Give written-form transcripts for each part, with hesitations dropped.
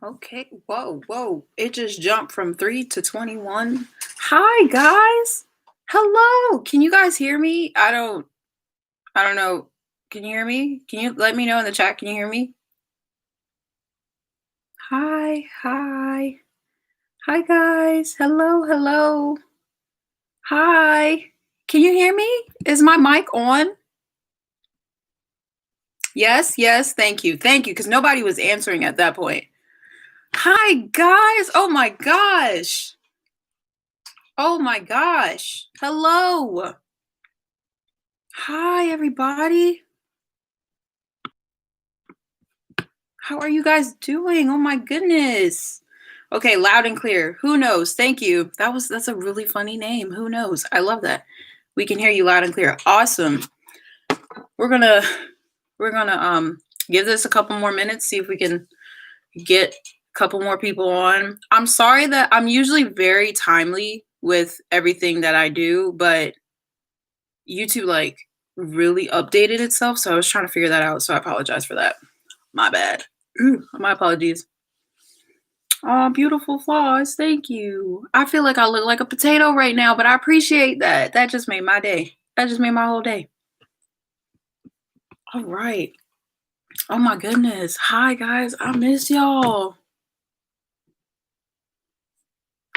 Okay. Whoa, whoa. It just jumped from 3 to 21. Hi guys. Hello. Can you guys hear me? I don't know. Can you hear me? Can you let me know in the chat? Can you hear me? Hi. Hi. Hi guys. Hello, hello. Hi. Can you hear me? Is my mic on? Yes, yes. Thank you. Thank you. Because nobody was answering at that point. Hi guys. Oh my gosh. Oh my gosh. Hello. Hi, everybody. How are you guys doing? Oh my goodness. Okay, loud and clear. Who knows? Thank you. That's a really funny name. Who knows? I love that. We can hear you loud and clear. Awesome. We're gonna give this a couple more minutes, see if we can get a couple more people on. I'm sorry that I'm usually very timely with everything that I do, but YouTube like really updated itself, so I was trying to figure that out. So I apologize for that. My bad. My apologies. Oh, beautiful flaws. Thank you. I feel like I look like a potato right now, but I appreciate that. That just made my day. That just made my whole day. All right. Oh my goodness. Hi guys. I miss y'all.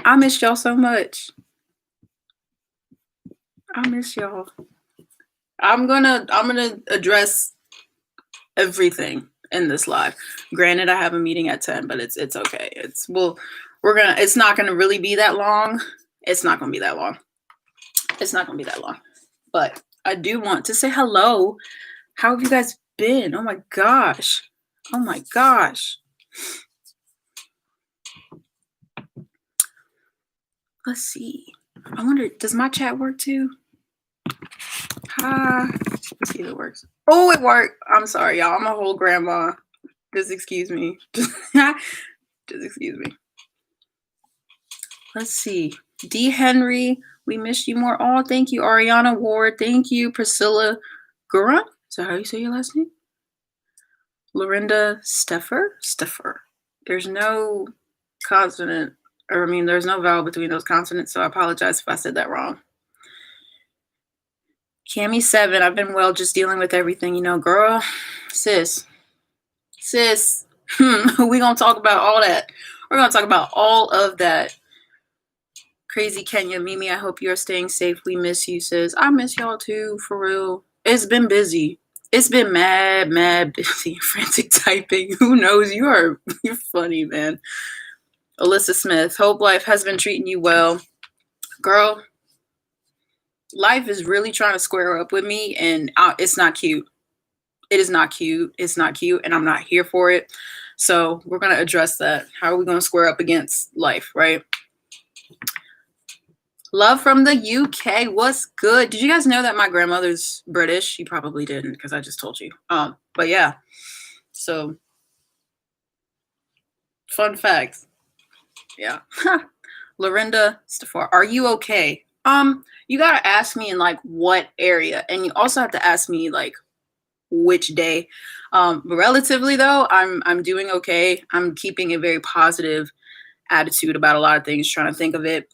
I miss y'all so much. I miss y'all. I'm gonna address everything in this live. Granted, I have a meeting at 10, but it's okay. It's not gonna really be that long. It's not gonna be that long. It's not gonna be that long. But I do want to say hello. How have you guys been? Oh my gosh. Oh my gosh. Let's see. I wonder, does my chat work too? Hi. Let's see if it works. Oh, it worked. I'm sorry, y'all. I'm a whole grandma. Just excuse me. Just excuse me. Let's see. D. Henry, we miss you more. Oh, thank you. Ariana Ward, thank you. Priscilla Gura. Is that how you say your last name? Lorinda Steffer. There's no consonant, or I mean, there's no vowel between those consonants, so I apologize if I said that wrong. Cami 7, I've been well, just dealing with everything, girl, sis. We gonna talk about all that. We're gonna talk about all of that. Crazy Kenya, Mimi, I hope you're staying safe. We miss you, sis. I miss y'all too, for real. It's been busy. It's been mad busy. Frantic typing. Who knows? You're funny, man. Alyssa Smith, hope life has been treating you well. Girl, life is really trying to square up with me, and it's not cute. It is not cute. It's not cute, and I'm not here for it. So we're going to address that. How are we going to square up against life, right? Love from the UK. What's good? Did you guys know that my grandmother's British? You probably didn't because I just told you. But yeah. So fun facts. Yeah. Lorinda Stafar, are you okay? You gotta ask me in like what area, and you also have to ask me like which day. But relatively though, I'm doing okay. I'm keeping a very positive attitude about a lot of things, trying to think of it,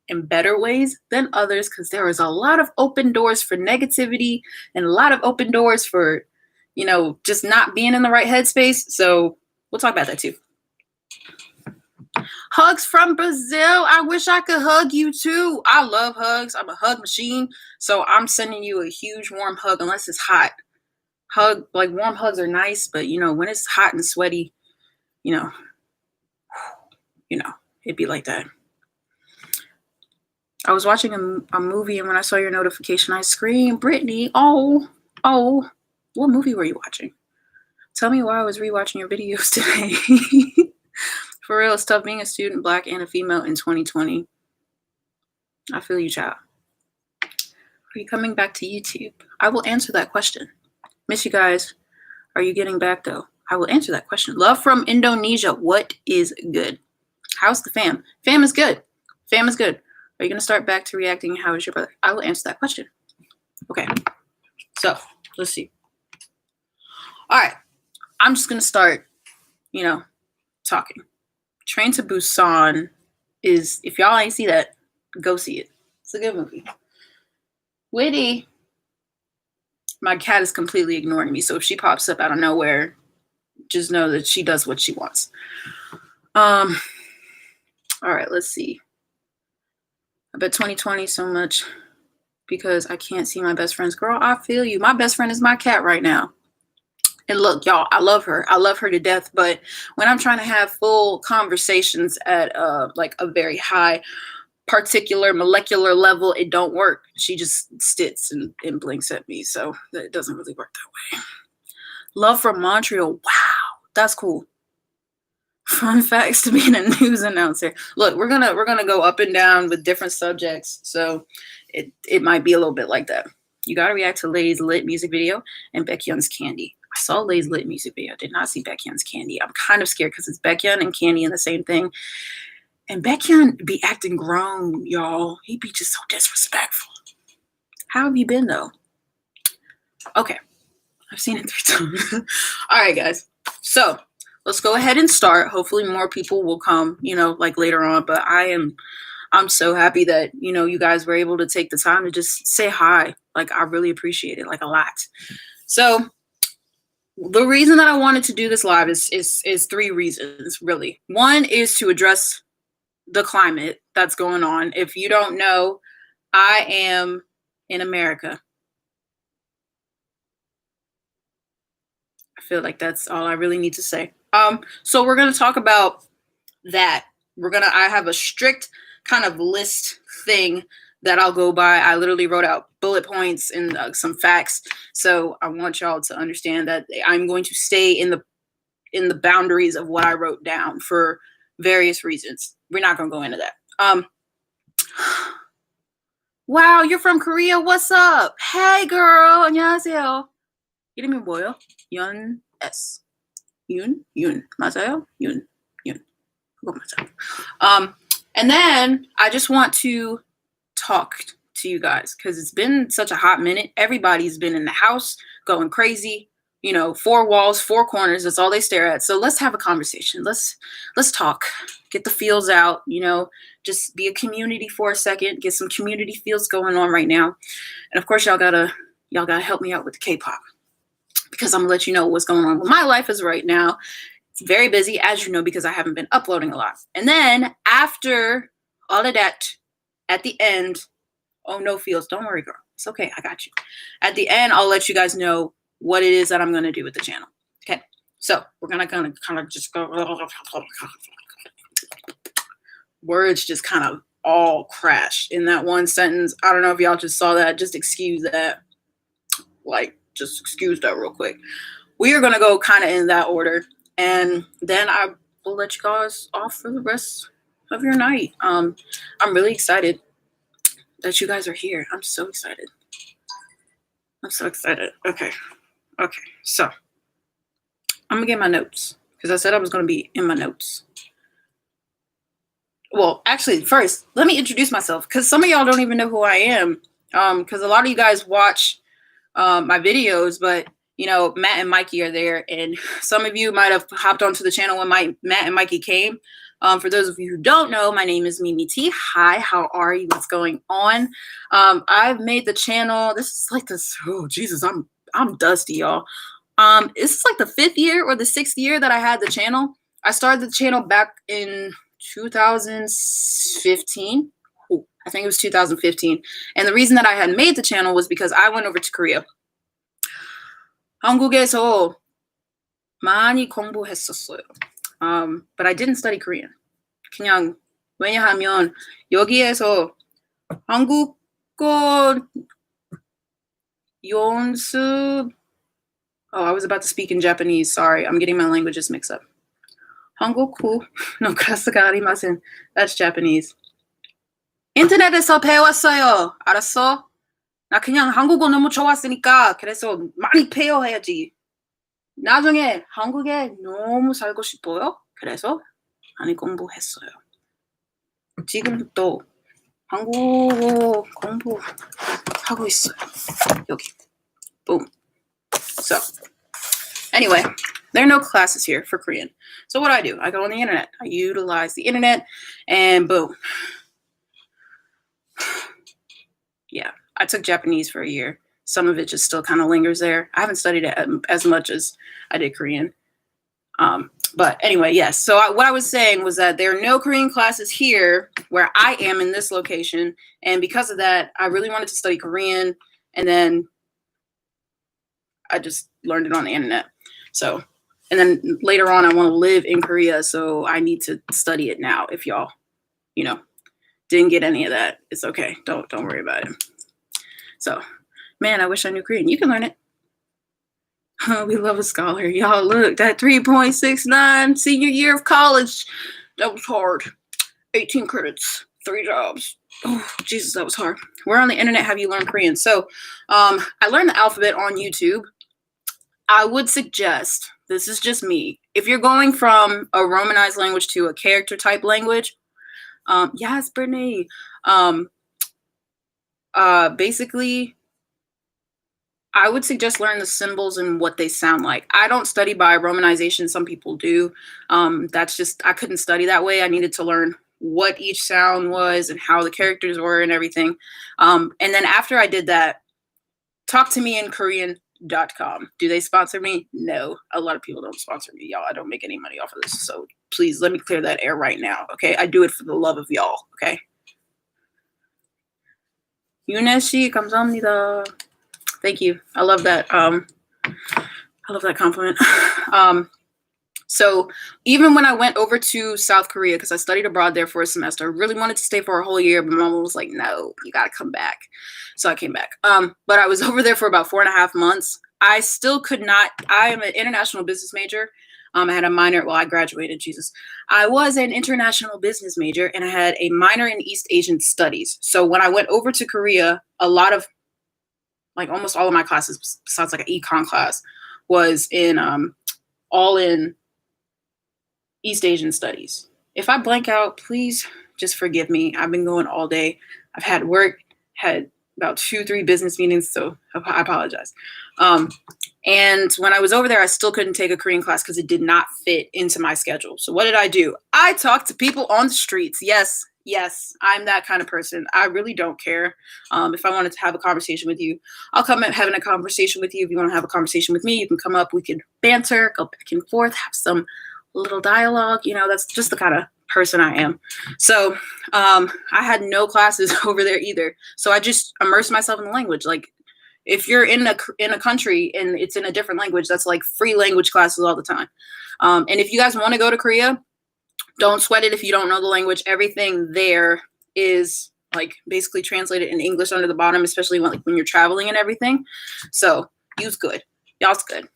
in better ways than others, because there is a lot of open doors for negativity and a lot of open doors for, just not being in the right headspace. So we'll talk about that too. Hugs from Brazil. I wish I could hug you too. I love hugs. I'm a hug machine. So I'm sending you a huge warm hug unless it's hot. Warm hugs are nice, but when it's hot and sweaty, you know, it'd be like that. I was watching a movie, and when I saw your notification, I screamed, Brittany, oh, what movie were you watching? Tell me why I was rewatching your videos today. For real, it's tough being a student, Black, and a female in 2020. I feel you, child. Are you coming back to YouTube? I will answer that question. Miss you guys. Are you getting back, though? I will answer that question. Love from Indonesia. What is good? How's the fam? Fam is good. Fam is good. Are you going to start back to reacting? How is your brother? I will answer that question. Okay. So, let's see. All right. I'm just going to start talking. Train to Busan is, if y'all ain't see that, go see it. It's a good movie. Witty. My cat is completely ignoring me, so if she pops up out of nowhere, just know that she does what she wants. All right, let's see. I bet 2020 so much because I can't see my best friends. Girl, I feel you. My best friend is my cat right now. And look, y'all, I love her. I love her to death. But when I'm trying to have full conversations at like a very high particular molecular level, it don't work. She just sits and blinks at me. So it doesn't really work that way. Love from Montreal. Wow, that's cool. Fun facts to being a news announcer. Look, we're gonna go up and down with different subjects. So it might be a little bit like that. You gotta react to Lay's Lit music video and Baekhyun's Candy. I saw Lay's Lit music video. Did not see Baekhyun's Candy. I'm kind of scared because it's Baekhyun and Candy in the same thing. And Baekhyun be acting grown, y'all. He be just so disrespectful. How have you been though? Okay, I've seen it 3 times. All right, guys. So let's go ahead and start. Hopefully more people will come, like later on. But I'm so happy that, you guys were able to take the time to just say hi. Like, I really appreciate it, like a lot. So the reason that I wanted to do this live is 3 reasons, really. One is to address the climate that's going on. If you don't know, I am in America. I feel like that's all I really need to say. So we're going to talk about that. I have a strict kind of list thing that I'll go by. I literally wrote out bullet points and some facts. So I want y'all to understand that I'm going to stay in the boundaries of what I wrote down for various reasons. We're not going to go into that. Wow, you're from Korea. What's up? Hey, girl. 안녕하세요. 이름이 뭐예요? Yun S. Yun? 맞아요? Yun. 그거 맞아요. And then I just want to talk to you guys because it's been such a hot minute. Everybody's been in the house going crazy. 4 walls, 4 corners. That's all they stare at. So let's have a conversation. Let's talk. Get the feels out. Just be a community for a second. Get some community feels going on right now. And of course, y'all gotta help me out with the K-pop because I'm gonna let you know what's going on with my life is right now. It's very busy, as you know, because I haven't been uploading a lot. And then after all of that, at the end, oh, no feels. Don't worry, girl. It's okay. I got you. At the end, I'll let you guys know what it is that I'm going to do with the channel. Okay. So we're going to kind of just go. Words just kind of all crashed in that one sentence. I don't know if y'all just saw that. Just excuse that. Just excuse that real quick. We are going to go kind of in that order. And then I will let you guys off for the rest of your night. I'm really excited that you guys are here. I'm so excited. Okay. So I'm going to get my notes because I said I was going to be in my notes. Well, actually, first, let me introduce myself because some of y'all don't even know who I am because a lot of you guys watch my videos, but Matt and Mikey are there, and some of you might have hopped onto the channel when Matt and Mikey came. For those of you who don't know, my name is Mimi T. Hi, how are you? What's going on? I've made the channel. This is like this. Oh Jesus, I'm dusty, y'all. This is like the 5th year or the 6th year that I had the channel. I started the channel back in 2015. I think it was 2015. And the reason that I had made the channel was because I went over to Korea. 한국에서 많이 공부했었어요. But I didn't study Korean. 그냥 왜냐하면 여기에서 한국어 연습. Oh, I was about to speak in Japanese. Sorry, I'm getting my languages mixed up. 한국어. No, 가스가 아리마센. That's Japanese. 인터넷에서 배웠어요. 알았어? 나 그냥 한국어 너무 좋았으니까 그래서 많이 배워야지. 나중에 한국에 너무 살고 싶어요. 그래서 많이 공부했어요. 지금도 한국어 공부하고 있어요. 여기. Boom. So, anyway, There are no classes here for Korean. So what do? I go on the internet. I utilize the internet, and boom. Yeah, I took Japanese for a year. Some of it just still kind of lingers there. I haven't studied it as much as I did Korean. But anyway, yes. So what I was saying was that there are no Korean classes here where I am in this location. And because of that, I really wanted to study Korean. And then I just learned it on the internet. So, and then later on, I want to live in Korea. So I need to study it now. If y'all, didn't get any of that, it's okay. Don't worry about it. So, man, I wish I knew Korean. You can learn it. Oh, we love a scholar. Y'all, look, that 3.69 senior year of college. That was hard. 18 credits, 3 jobs. Oh, Jesus, that was hard. Where on the internet have you learned Korean? So I learned the alphabet on YouTube. I would suggest, this is just me, if you're going from a Romanized language to a character type language, yes, Brittany, basically, I would suggest learn the symbols and what they sound like. I don't study by romanization. Some people do. That's just, I couldn't study that way. I needed to learn what each sound was and how the characters were and everything. And then after I did that, talktomeinkorean.com. Do they sponsor me? No. A lot of people don't sponsor me, y'all. I don't make any money off of this. So please let me clear that air right now. Okay. I do it for the love of y'all. Okay. Yuneshi, 감사합니다. Thank you. I love that. I love that compliment. So even when I went over to South Korea, because I studied abroad there for a semester, I really wanted to stay for a whole year, but Mama was like, no, you got to come back. So I came back. But I was over there for about 4.5 months. I still could not. I am an international business major. I had a minor. Well, I graduated. Jesus. I was an international business major, and I had a minor in East Asian studies. So when I went over to Korea, a lot of, like almost all of my classes, besides like an econ class, was in all in East Asian studies. If I blank out, please just forgive me. I've been going all day. I've had work, had about 2-3 business meetings, so I apologize. And when I was over there, I still couldn't take a Korean class because it did not fit into my schedule. So what did I do? I talked to people on the streets. Yes, I'm that kind of person. I really don't care. If I wanted to have a conversation with you, I'll come up having a conversation with you. If you want to have a conversation with me, you can come up. We can banter, go back and forth, have some little dialogue. That's just the kind of person I am. So I had no classes over there either. So I just immersed myself in the language. Like if you're in a country and it's in a different language, that's like free language classes all the time. And if you guys want to go to Korea, don't sweat it if you don't know the language. Everything there is like basically translated in English under the bottom, especially when you're traveling and everything. So you's good. Y'all's good.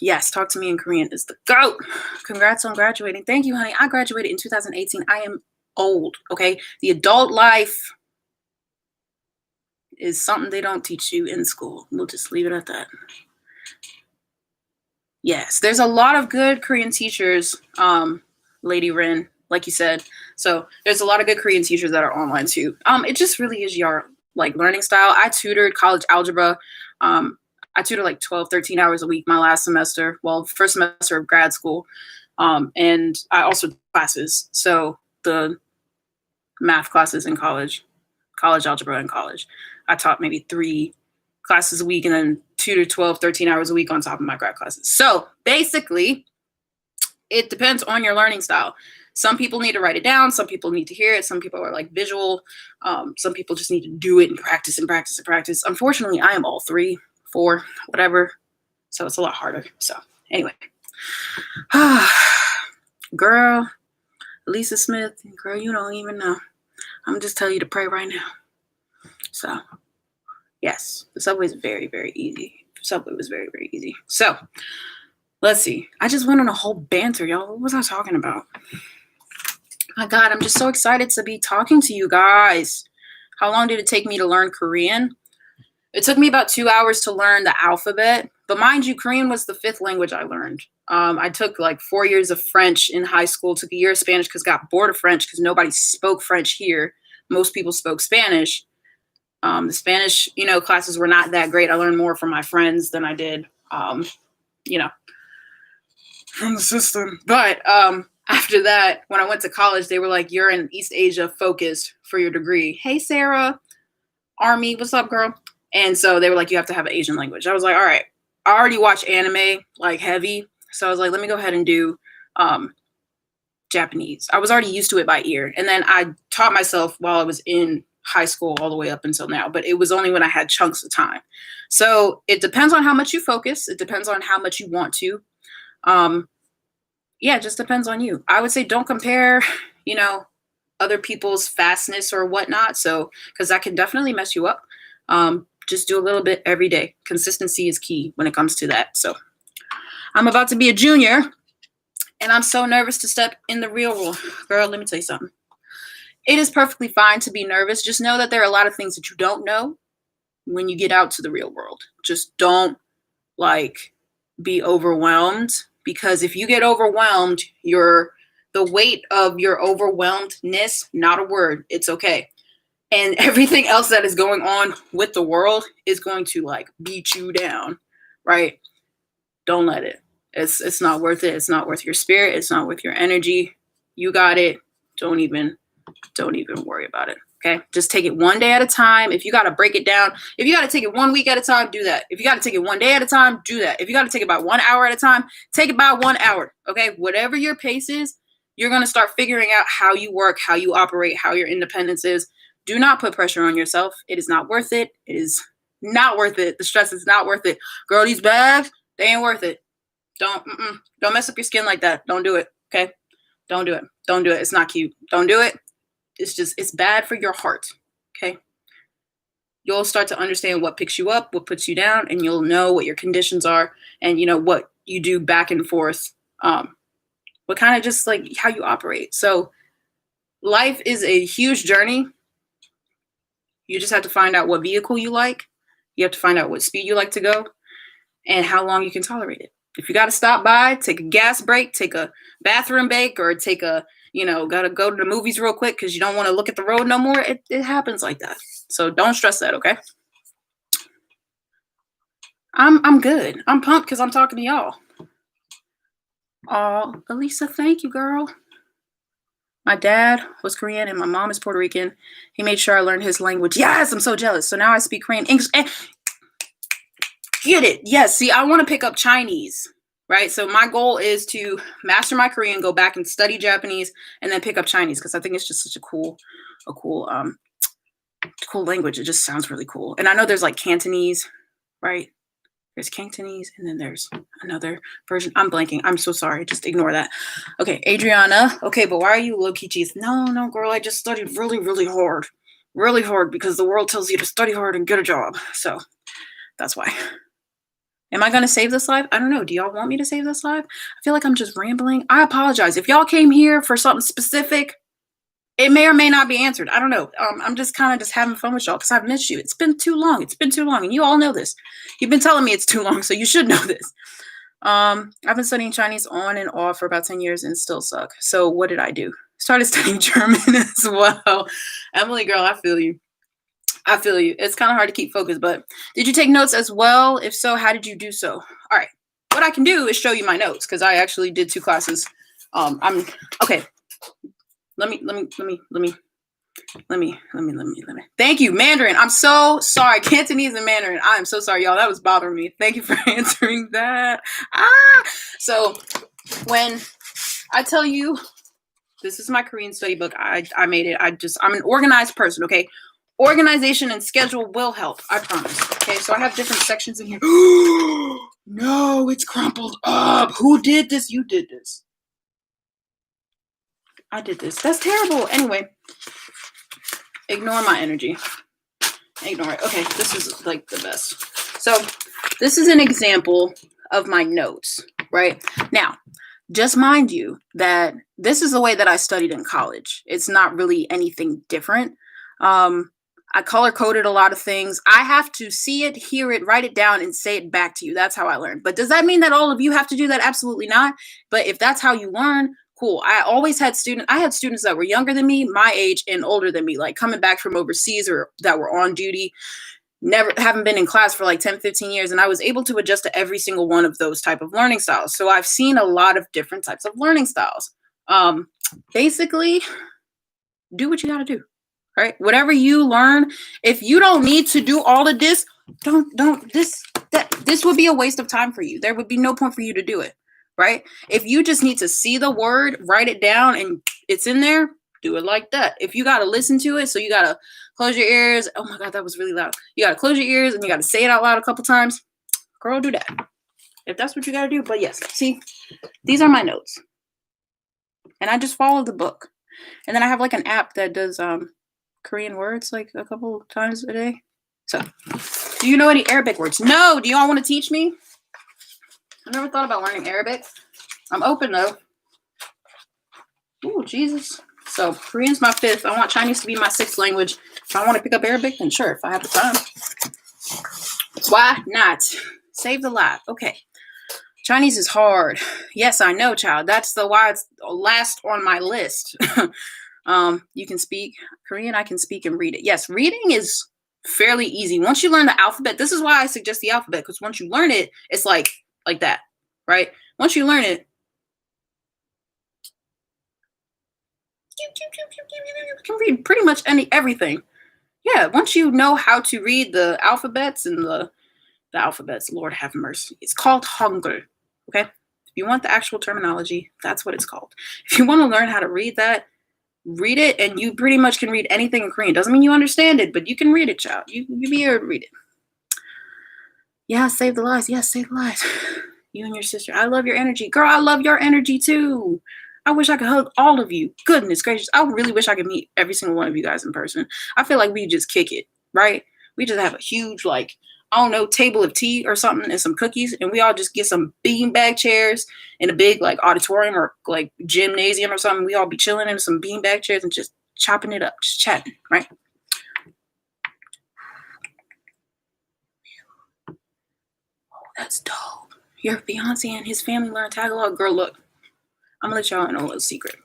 Yes, talk to me in Korean is the GOAT. Congrats on graduating. Thank you, honey. I graduated in 2018. I am old, okay? The adult life is something they don't teach you in school. We'll just leave it at that. Yes, there's a lot of good Korean teachers, Lady Rin, like you said. So there's a lot of good Korean teachers that are online too. It just really is your like learning style. I tutored college algebra. I tutored like 12, 13 hours a week my last semester. Well, first semester of grad school. And I also did classes. So the math classes in college algebra in college. I taught maybe 3 classes a week and then 2 to 12, 13 hours a week on top of my grad classes. So basically, it depends on your learning style. Some people need to write it down. Some people need to hear it. Some people are like visual. Some people just need to do it and practice and practice and practice. Unfortunately, I am all 3, 4, whatever. So it's a lot harder. So anyway, girl, Lisa Smith, girl, you don't even know. I'm just telling you to pray right now. So yes, the subway is very, very easy. The subway was very, very easy. So let's see. I just went on a whole banter, y'all. What was I talking about? My God, I'm just so excited to be talking to you guys. How long did it take me to learn Korean? It took me about 2 hours to learn the alphabet. But mind you, Korean was the 5th language I learned. I took like 4 years of French in high school, took a year of Spanish because got bored of French because nobody spoke French here. Most people spoke Spanish. The Spanish, classes were not that great. I learned more from my friends than I did, from the system. But after that, when I went to college, they were like, "You're in East Asia focused for your degree." Hey, Sarah, Army, what's up, girl? And so they were like, "You have to have an Asian language." I was like, "All right." I already watch anime like heavy, so I was like, "Let me go ahead and do um, Japanese." I was already used to it by ear, and then I taught myself while I was in high school all the way up until now. But it was only when I had chunks of time. So it depends on how much you focus. It depends on how much you want to. Um, yeah, it just depends on you. I would say don't compare, you know, other people's fastness or whatnot. So, because that can definitely mess you up. Just do a little bit every day. Consistency is key when it comes to that. So, I'm about to be a junior and I'm so nervous to step in the real world. Girl, let me tell you something. It is perfectly fine to be nervous. Just know that there are a lot of things that you don't know when you get out to the real world. Just don't like be overwhelmed, because if you get overwhelmed, the weight of your overwhelmedness, not a word, it's okay. And everything else that is going on with the world is going to like beat you down, right? Don't let it. It's not worth it. It's not worth your spirit. It's not worth your energy. You got it. Don't even don't even worry about it. Okay. Just take it one day at a time. If you got to break it down, if you got to take it 1 week at a time, do that. If you got to take it one day at a time, do that. If you got to take it by 1 hour at a time, take it by 1 hour. Okay. Whatever your pace is, you're going to start figuring out how you work, how you operate, how your independence is. Do not put pressure on yourself. It is not worth it. It is not worth it. The stress is not worth it. Girl, these bags, they ain't worth it. Don't mess up your skin like that. Don't do it. Okay. Don't do it. Don't do it. It's not cute. Don't do it. It's bad for your heart. Okay. You'll start to understand what picks you up, what puts you down, and you'll know what your conditions are and what you do back and forth. What kind of just like how you operate. So life is a huge journey. You just have to find out what vehicle you like. You have to find out what speed you like to go and how long you can tolerate it. If you got to stop by, take a gas break, take a bathroom break, or take a, got to go to the movies real quick because you don't want to look at the road no more, it happens like that. So don't stress that, okay? I'm good. I'm pumped because I'm talking to y'all. Oh, Elisa, thank you, girl. My dad was Korean and my mom is Puerto Rican. He made sure I learned his language. Yes, I'm so jealous. So now I speak Korean, English, and get it. Yes. See, I want to pick up Chinese, right? So my goal is to master my Korean, go back and study Japanese, and then pick up Chinese because I think it's just such a cool language. It just sounds really cool. And I know there's like Cantonese, right? There's Cantonese, and then there's another version. I'm blanking. I'm so sorry. Just ignore that. Okay, Adriana. Okay, but why are you low-key cheese? No, girl. I just studied really, really hard. Really hard because the world tells you to study hard and get a job. So that's why. Am I going to save this live? I don't know. Do y'all want me to save this live? I feel like I'm just rambling. I apologize. If y'all came here for something specific, it may or may not be answered. I don't know. I'm just kind of just having fun with y'all because I've missed you. It's been too long. It's been too long. And you all know this. You've been telling me it's too long, so you should know this. I've been studying Chinese on and off for about 10 years and still suck. So what did I do? Started studying German as well. Emily, girl, I feel you. It's kind of hard to keep focused, but did you take notes as well? If so, how did you do so? All right. What I can do is show you my notes because I actually did 2 classes. I'm okay. Let me. Thank you, Mandarin. I'm so sorry. Cantonese and Mandarin. I am so sorry, y'all. That was bothering me. Thank you for answering that. So when I tell you, this is my Korean study book. I made it. I'm an organized person. Okay. Organization and schedule will help. I promise. Okay. So I have different sections in here. No, it's crumpled up. Who did this? You did this. I did this. That's terrible. Anyway, ignore my energy. Ignore it. Okay, this is like the best. So this is an example of my notes, right? Now, just mind you that this is the way that I studied in college. It's not really anything different. I color-coded a lot of things. I have to see it, hear it, write it down, and say it back to you. That's how I learn. But does that mean that all of you have to do that? Absolutely not. But if that's how you learn, cool. I had students that were younger than me, my age, and older than me, like coming back from overseas or that were on duty. never haven't been in class for like 10, 15 years, and I was able to adjust to every single one of those type of learning styles. So I've seen a lot of different types of learning styles. Basically, do what you got to do, right? Whatever you learn, if you don't need to do all of this, don't this would be a waste of time for you. There would be no point for you to do it, right? If you just need to see the word, write it down, and it's in there, do it like that. If you got to listen to it, so you got to close your ears. Oh my God, that was really loud. You got to close your ears and you got to say it out loud a couple times. Girl, do that. If that's what you got to do. But yes, see, these are my notes. And I just follow the book. And then I have like an app that does Korean words like a couple times a day. So, do you know any Arabic words? No. Do y'all want to teach me? I never thought about learning Arabic. I'm open though. Oh, Jesus. So, Korean's my 5th. I want Chinese to be my 6th language. If I want to pick up Arabic, then sure, if I have the time. Why not? Save the life. Okay. Chinese is hard. Yes, I know, child. That's why it's last on my list. You can speak Korean. I can speak and read it. Yes, reading is fairly easy. Once you learn the alphabet, this is why I suggest the alphabet, because once you learn it, it's like that, right? Once you learn it, you can read pretty much everything. Yeah, once you know how to read the alphabets and the alphabets, Lord have mercy. It's called Hangul, okay? If you want the actual terminology, that's what it's called. If you want to learn how to read that, read it, and you pretty much can read anything in Korean. Doesn't mean you understand it, but you can read it, child. You be able to read it. Yeah, save the lives. Yes, save the lives. You and your sister. I love your energy. Girl, I love your energy too. I wish I could hug all of you. Goodness gracious. I really wish I could meet every single one of you guys in person. I feel like we just kick it, right? We just have a huge, like, I don't know, table of tea or something and some cookies, and we all just get some beanbag chairs in a big, like, auditorium or, like, gymnasium or something. We all be chilling in some beanbag chairs and just chopping it up, just chatting, right? Oh, that's dope. Your fiance and his family learn Tagalog. Girl, look. I'm gonna let y'all know a little secret.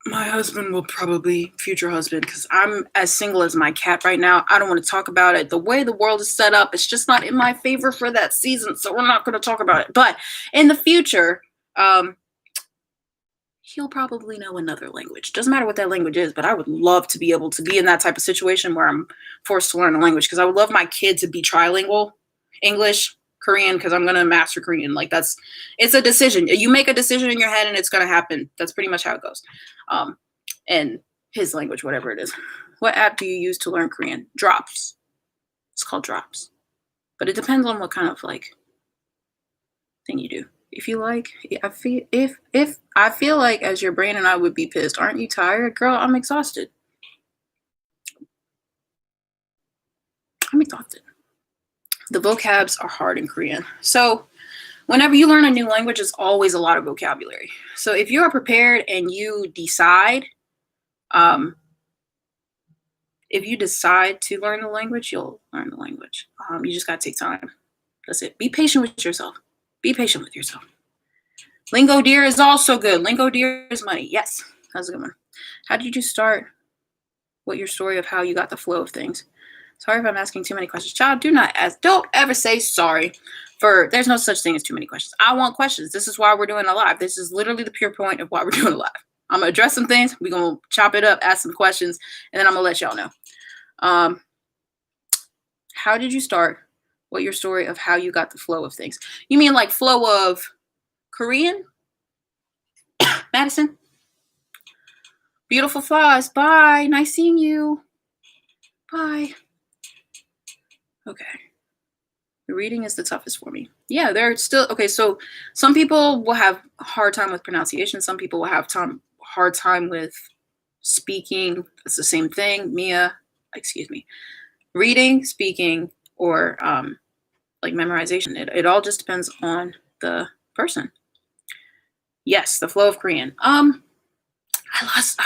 My husband will probably, future husband, because I'm as single as my cat right now. I don't want to talk about it. The way the world is set up, it's just not in my favor for that season, so we're not going to talk about it. But in the future, he'll probably know another language. Doesn't matter what that language is, but I would love to be able to be in that type of situation where I'm forced to learn a language, because I would love my kid to be trilingual, English, Korean, because I'm going to master Korean. Like, it's a decision. You make a decision in your head and it's going to happen. That's pretty much how it goes. And his language, whatever it is. What app do you use to learn Korean? Drops. It's called Drops. But it depends on what kind of, like, thing you do. If you like, if I feel like as your brain and I would be pissed, aren't you tired? Girl, I'm exhausted. I'm exhausted. The vocabs are hard in Korean. So whenever you learn a new language, it's always a lot of vocabulary. So if you are prepared and you decide, if you decide to learn the language, you'll learn the language. You just got to take time. That's it. Be patient with yourself. Be patient with yourself. Lingo Deer is also good. Lingo Deer is money. Yes, that's a good one. How did you start? What your story of how you got the flow of things? Sorry if I'm asking too many questions. Child, do not ask. Don't ever say sorry. There's no such thing as too many questions. I want questions. This is why we're doing a live. This is literally the pure point of why we're doing a live. I'm going to address some things. We're going to chop it up, ask some questions, and then I'm going to let y'all know. How did you start? What your story of how you got the flow of things? You mean like flow of Korean? Madison? Beautiful flies. Bye. Nice seeing you. Bye. Okay. The reading is the toughest for me. Yeah, they're still okay. So some people will have a hard time with pronunciation. Some people will have hard time with speaking. It's the same thing. Reading, speaking, or like memorization. It all just depends on the person. Yes, the flow of Korean. I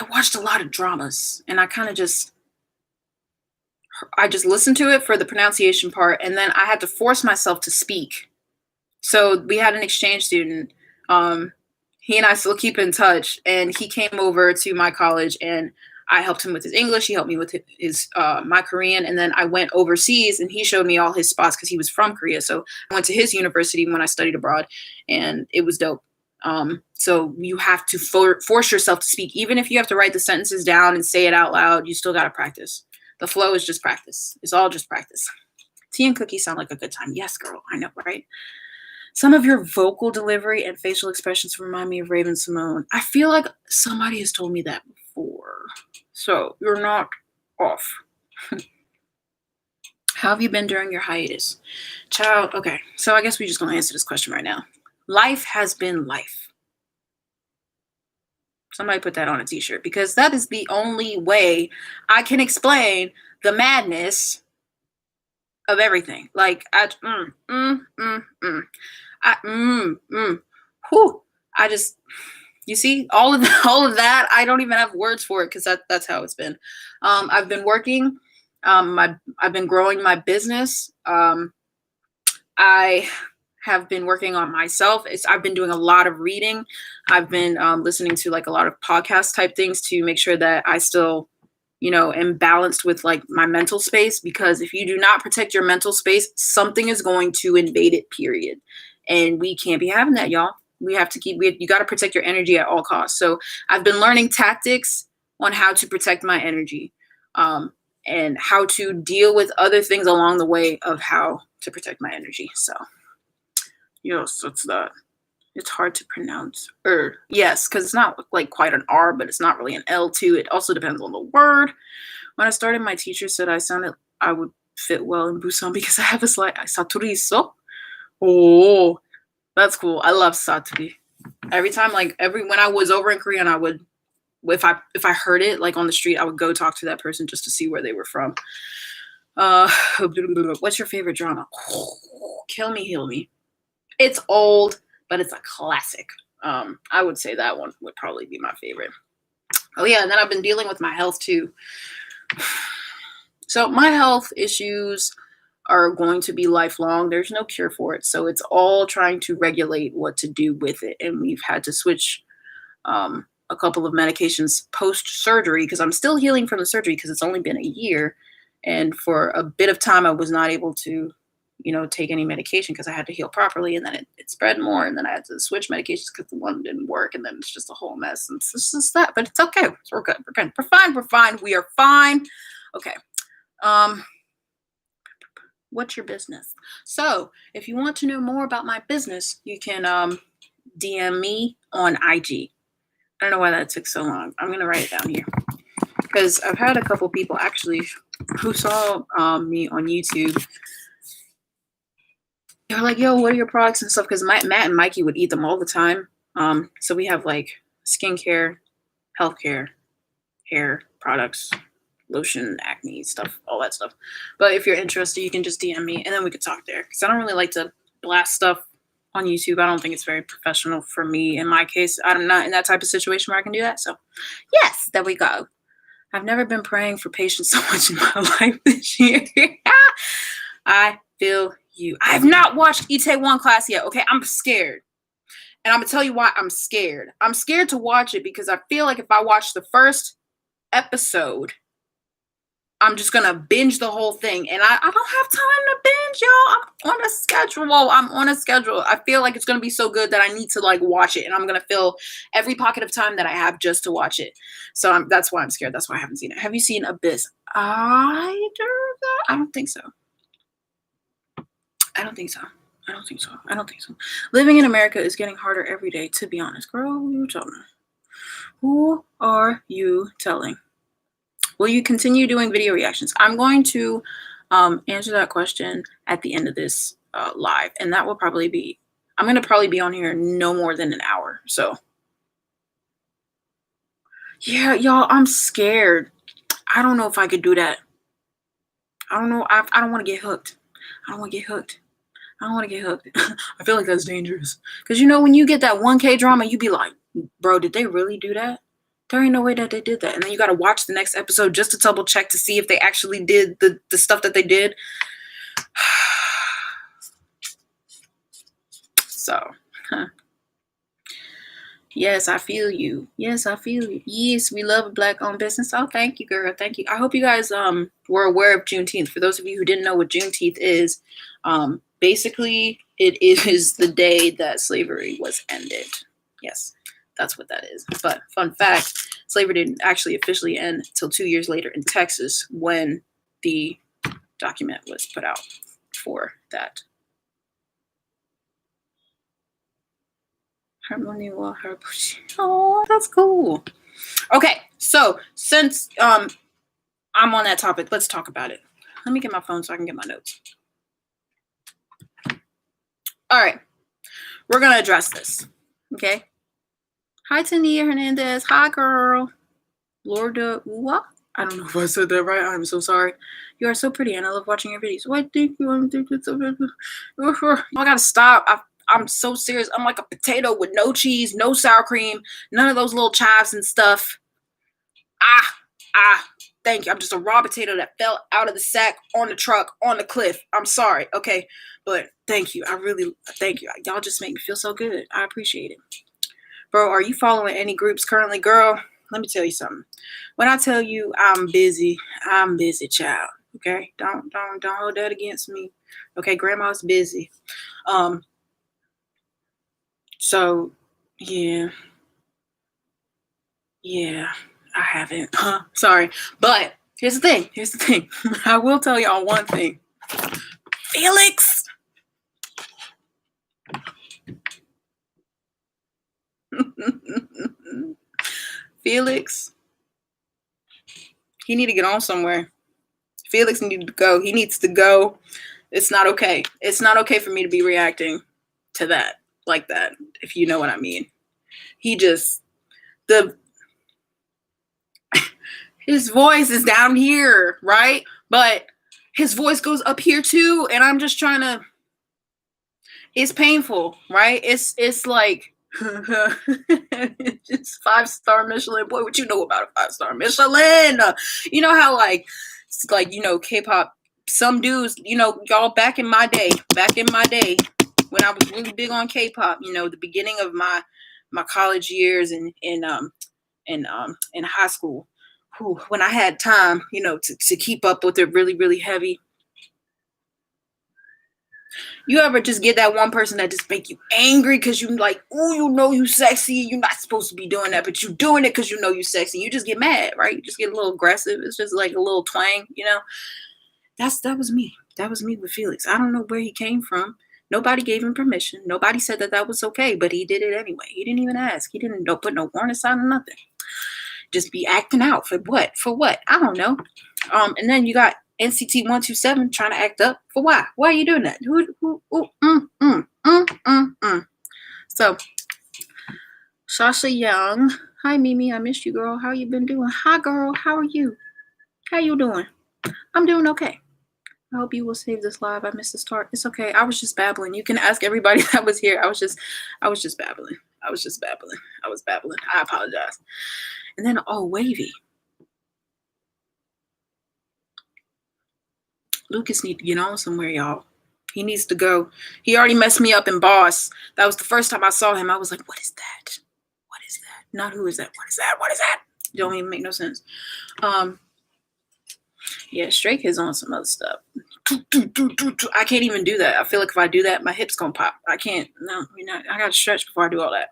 watched a lot of dramas, and I just listened to it for the pronunciation part, and then I had to force myself to speak. So we had an exchange student. He and I still keep in touch, and he came over to my college, and I helped him with his English. He helped me with his my Korean, and then I went overseas, and he showed me all his spots because he was from Korea. So I went to his university when I studied abroad, and it was dope. So you have to force yourself to speak, even if you have to write the sentences down and say it out loud. You still got to practice. The flow is just practice. It's all just practice. Tea and cookies sound like a good time. Yes, girl. I know, right? Some of your vocal delivery and facial expressions remind me of Raven Simone. I feel like somebody has told me that before. So you're not off. How have you been during your hiatus? Child, okay. So I guess we're just going to answer this question right now. Life has been life. Somebody put that on a t-shirt because that is the only way I can explain the madness of everything. Like, I just, you see, all of that, I don't even have words for it because that's how it's been. I've been working. I've been growing my business. I have been working on myself. I've been doing a lot of reading. I've been listening to like a lot of podcast type things to make sure that I still, am balanced with like my mental space, because if you do not protect your mental space, something is going to invade it, period. And we can't be having that, y'all. We have to you got to protect your energy at all costs. So I've been learning tactics on how to protect my energy, and how to deal with other things along the way of how to protect my energy. So, yes, that's that. It's hard to pronounce. Yes, because it's not like quite an R, but it's not really an L too. It also depends on the word. When I started, my teacher said I would fit well in Busan because I have a slight saturiso. Oh, that's cool. I love saturi. Every time, when I was over in Korea, and I would, if I heard it like on the street, I would go talk to that person just to see where they were from. What's your favorite drama? Kill Me, Heal Me. It's old, but it's a classic. I would say that one would probably be my favorite. Oh yeah, and then I've been dealing with my health too. So my health issues are going to be lifelong. There's no cure for it. So it's all trying to regulate what to do with it. And we've had to switch a couple of medications post-surgery because I'm still healing from the surgery because it's only been a year. And for a bit of time, I was not able to, take any medication because I had to heal properly. And then it spread more. And then I had to switch medications because the one didn't work. And then it's just a whole mess. And it's just that. But it's okay. We're good. We're good. We're fine. We're fine. We are fine. Okay. What's your business? So if you want to know more about my business, you can DM me on IG. I don't know why that took so long. I'm going to write it down here because I've had a couple people actually who saw me on YouTube. They were like, yo, what are your products and stuff? Because Matt and Mikey would eat them all the time. So we have like skincare, healthcare, hair products, lotion, acne stuff, all that stuff. But if you're interested, you can just DM me and then we could talk there. Because I don't really like to blast stuff on YouTube. I don't think it's very professional for me. In my case, I'm not in that type of situation where I can do that. So yes, there we go. I've never been praying for patience so much in my life this year. I feel you. I have not watched Itaewon Class yet. Okay, I'm scared. And I'm going to tell you why I'm scared. I'm scared to watch it because I feel like if I watch the first episode, I'm just going to binge the whole thing. And I don't have time to binge, y'all. I'm on a schedule. I feel like it's going to be so good that I need to watch it. And I'm going to fill every pocket of time that I have just to watch it. So that's why I'm scared. That's why I haven't seen it. Have you seen Abyss? I don't think so. I don't think so. Living in America is getting harder every day, to be honest. Girl, who are you telling? Will you continue doing video reactions? I'm going to answer that question at the end of this live. And that will probably be, I'm going to probably be on here no more than an hour. So, yeah, y'all, I'm scared. I don't know if I could do that. I don't know. I don't want to get hooked. I don't want to get hooked. I feel like that's dangerous. Because, when you get that 1K drama, you be like, bro, did they really do that? There ain't no way that they did that. And then you got to watch the next episode just to double check to see if they actually did the stuff that they did. So, Yes, I feel you. Yes, I feel you. Yes, we love a black-owned business. Oh, thank you, girl. Thank you. I hope you guys were aware of Juneteenth. For those of you who didn't know what Juneteenth is, basically it is the day that slavery was ended. Yes, that's what that is. But fun fact, slavery didn't actually officially end until 2 years later in Texas when the document was put out for that. Harmony will her. Oh, that's cool. Okay, so since I'm on that topic, let's talk about it. Let me get my phone so I can get my notes. All right, we're gonna address this. Okay. Hi, Tania Hernandez. Hi, girl. Lorda Uwa. I don't know if I said that right. I'm so sorry. You are so pretty, and I love watching your videos. What do you think? I gotta stop. I'm so serious. I'm like a potato with no cheese, no sour cream, none of those little chives and stuff. Thank you. I'm just a raw potato that fell out of the sack on the truck on the cliff. I'm sorry. Okay. But thank you. I really thank you. Y'all just make me feel so good. I appreciate it. Bro, are you following any groups currently? Girl, let me tell you something. When I tell you I'm busy, child. Okay? Don't hold that against me. Okay, grandma's busy. So yeah. Yeah. I haven't. Sorry. But here's the thing. I will tell y'all one thing. Felix. Felix. He need to get on somewhere. Felix needed to go. He needs to go. It's not okay. It's not okay for me to be reacting to that like that, if you know what I mean. His voice is down here, right? But his voice goes up here too, and I'm just trying to. It's painful, right? It's like it's 5-star Michelin. Boy, what you know about a 5-star Michelin? You know how K-pop. Some dudes, y'all back in my day, when I was really big on K-pop, the beginning of my college years and in high school, when I had time, to keep up with it really, really heavy. You ever just get that one person that just make you angry because you like, oh, you sexy. You're not supposed to be doing that, but you doing it because you sexy. You just get mad, right? You just get a little aggressive. It's just like a little twang, That was me. That was me with Felix. I don't know where he came from. Nobody gave him permission. Nobody said that was okay, but he did it anyway. He didn't even ask. He didn't put no warning sign or nothing. Just be acting out for what? For what? I don't know. And then you got NCT 127 trying to act up for why? Why are you doing that? So, Sasha Young. Hi, Mimi. I missed you, girl. How you been doing? Hi, girl. How are you? How you doing? I'm doing okay. I hope you will save this live. I missed the start. It's okay. I was just babbling. You can ask everybody that was here. I was just babbling. I was babbling. I apologize. And then, Wavy. Lucas needs to get on somewhere, y'all. He needs to go. He already messed me up in Boss. That was the first time I saw him. I was like, what is that? What is that? Not who is that? What is that? What is that? Don't even make no sense. Yeah, Stray Kids on some other stuff. I can't even do that. I feel like if I do that, my hip's gonna pop. I can't. No, I gotta stretch before I do all that.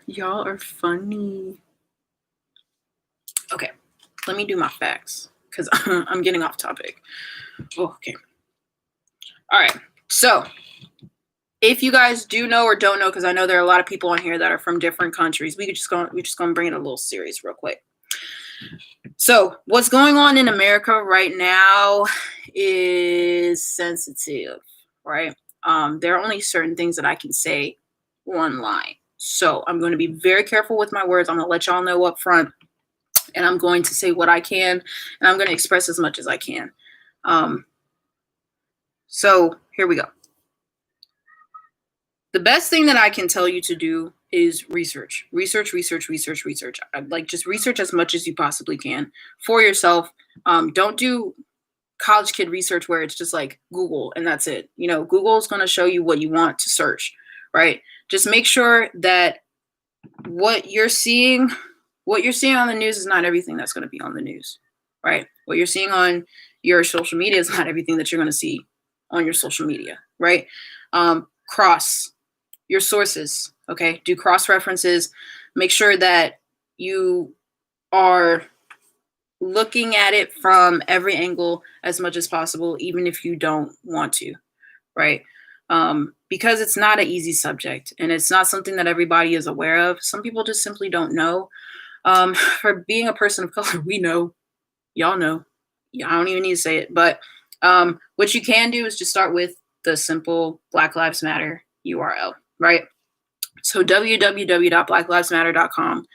Y'all are funny. Okay, let me do my facts because I'm getting off topic. Oh, okay. All right. So, if you guys do know or don't know, because I know there are a lot of people on here that are from different countries, we're just gonna bring it a little serious real quick. So, what's going on in America right now is sensitive, right? There are only certain things that I can say online. So, I'm going to be very careful with my words. I'm going to let y'all know up front, and I'm going to say what I can, and I'm going to express as much as I can. So, here we go. The best thing that I can tell you to do is research. Like just research as much as you possibly can for yourself. Don't do college kid research where it's just like Google and that's it. You know, Google is going to show you what you want to search, right? Just make sure that what you're seeing on the news is not everything that's going to be on the news, right? What you're seeing on your social media is not everything that you're going to see on your social media, right? Cross your sources, okay? Do cross references. Make sure that you are looking at it from every angle as much as possible, even if you don't want to, right? Because it's not an easy subject and it's not something that everybody is aware of. Some people just simply don't know. For being a person of color, we know, y'all know. Yeah, I don't even need to say it, but what you can do is just start with the simple Black Lives Matter URL, right? So www.blacklivesmatter.com.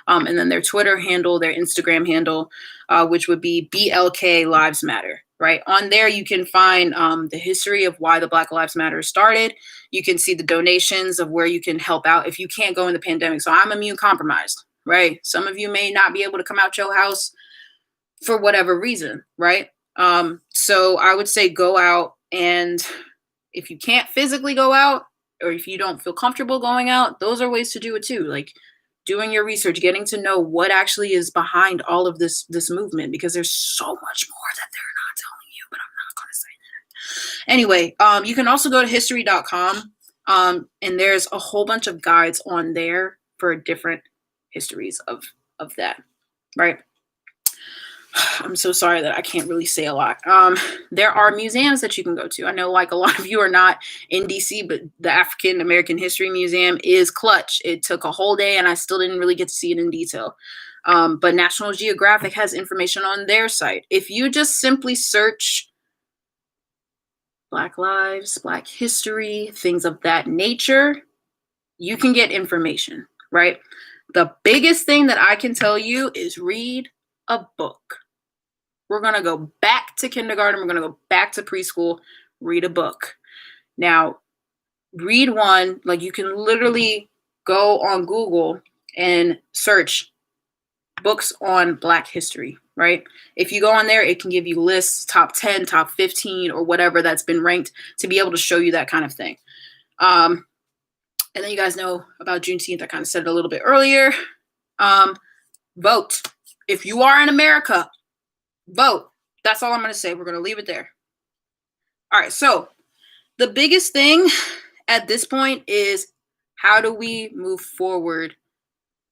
And then their Twitter handle, their Instagram handle, which would be BLK Lives Matter, right? On there, you can find the history of why the Black Lives Matter started. You can see the donations of where you can help out if you can't go in the pandemic. So I'm immune compromised, right? Some of you may not be able to come out your house for whatever reason, right? So I would say go out, and if you can't physically go out, or if you don't feel comfortable going out, those are ways to do it too. Like doing your research, getting to know what actually is behind all of this movement, because there's so much more that they're not telling you, but I'm not going to say that. Anyway, you can also go to history.com, and there's a whole bunch of guides on there for different histories of that, right? I'm so sorry that I can't really say a lot. There are museums that you can go to. I know like a lot of you are not in DC, but the African American History Museum is clutch. It took a whole day and I still didn't really get to see it in detail. But National Geographic has information on their site. If you just simply search Black Lives, Black History, things of that nature, you can get information, right? The biggest thing that I can tell you is read a book. We're going to go back to kindergarten. We're going to go back to preschool, read a book. Now, read one, like you can literally go on Google and search books on Black history, right? If you go on there, it can give you lists, top 10, top 15, or whatever that's been ranked to be able to show you that kind of thing. And then you guys know about Juneteenth. I kind of said it a little bit earlier. Vote. If you are in America, vote. That's all I'm going to say. We're going to leave it there. All right. So the biggest thing at this point is, how do we move forward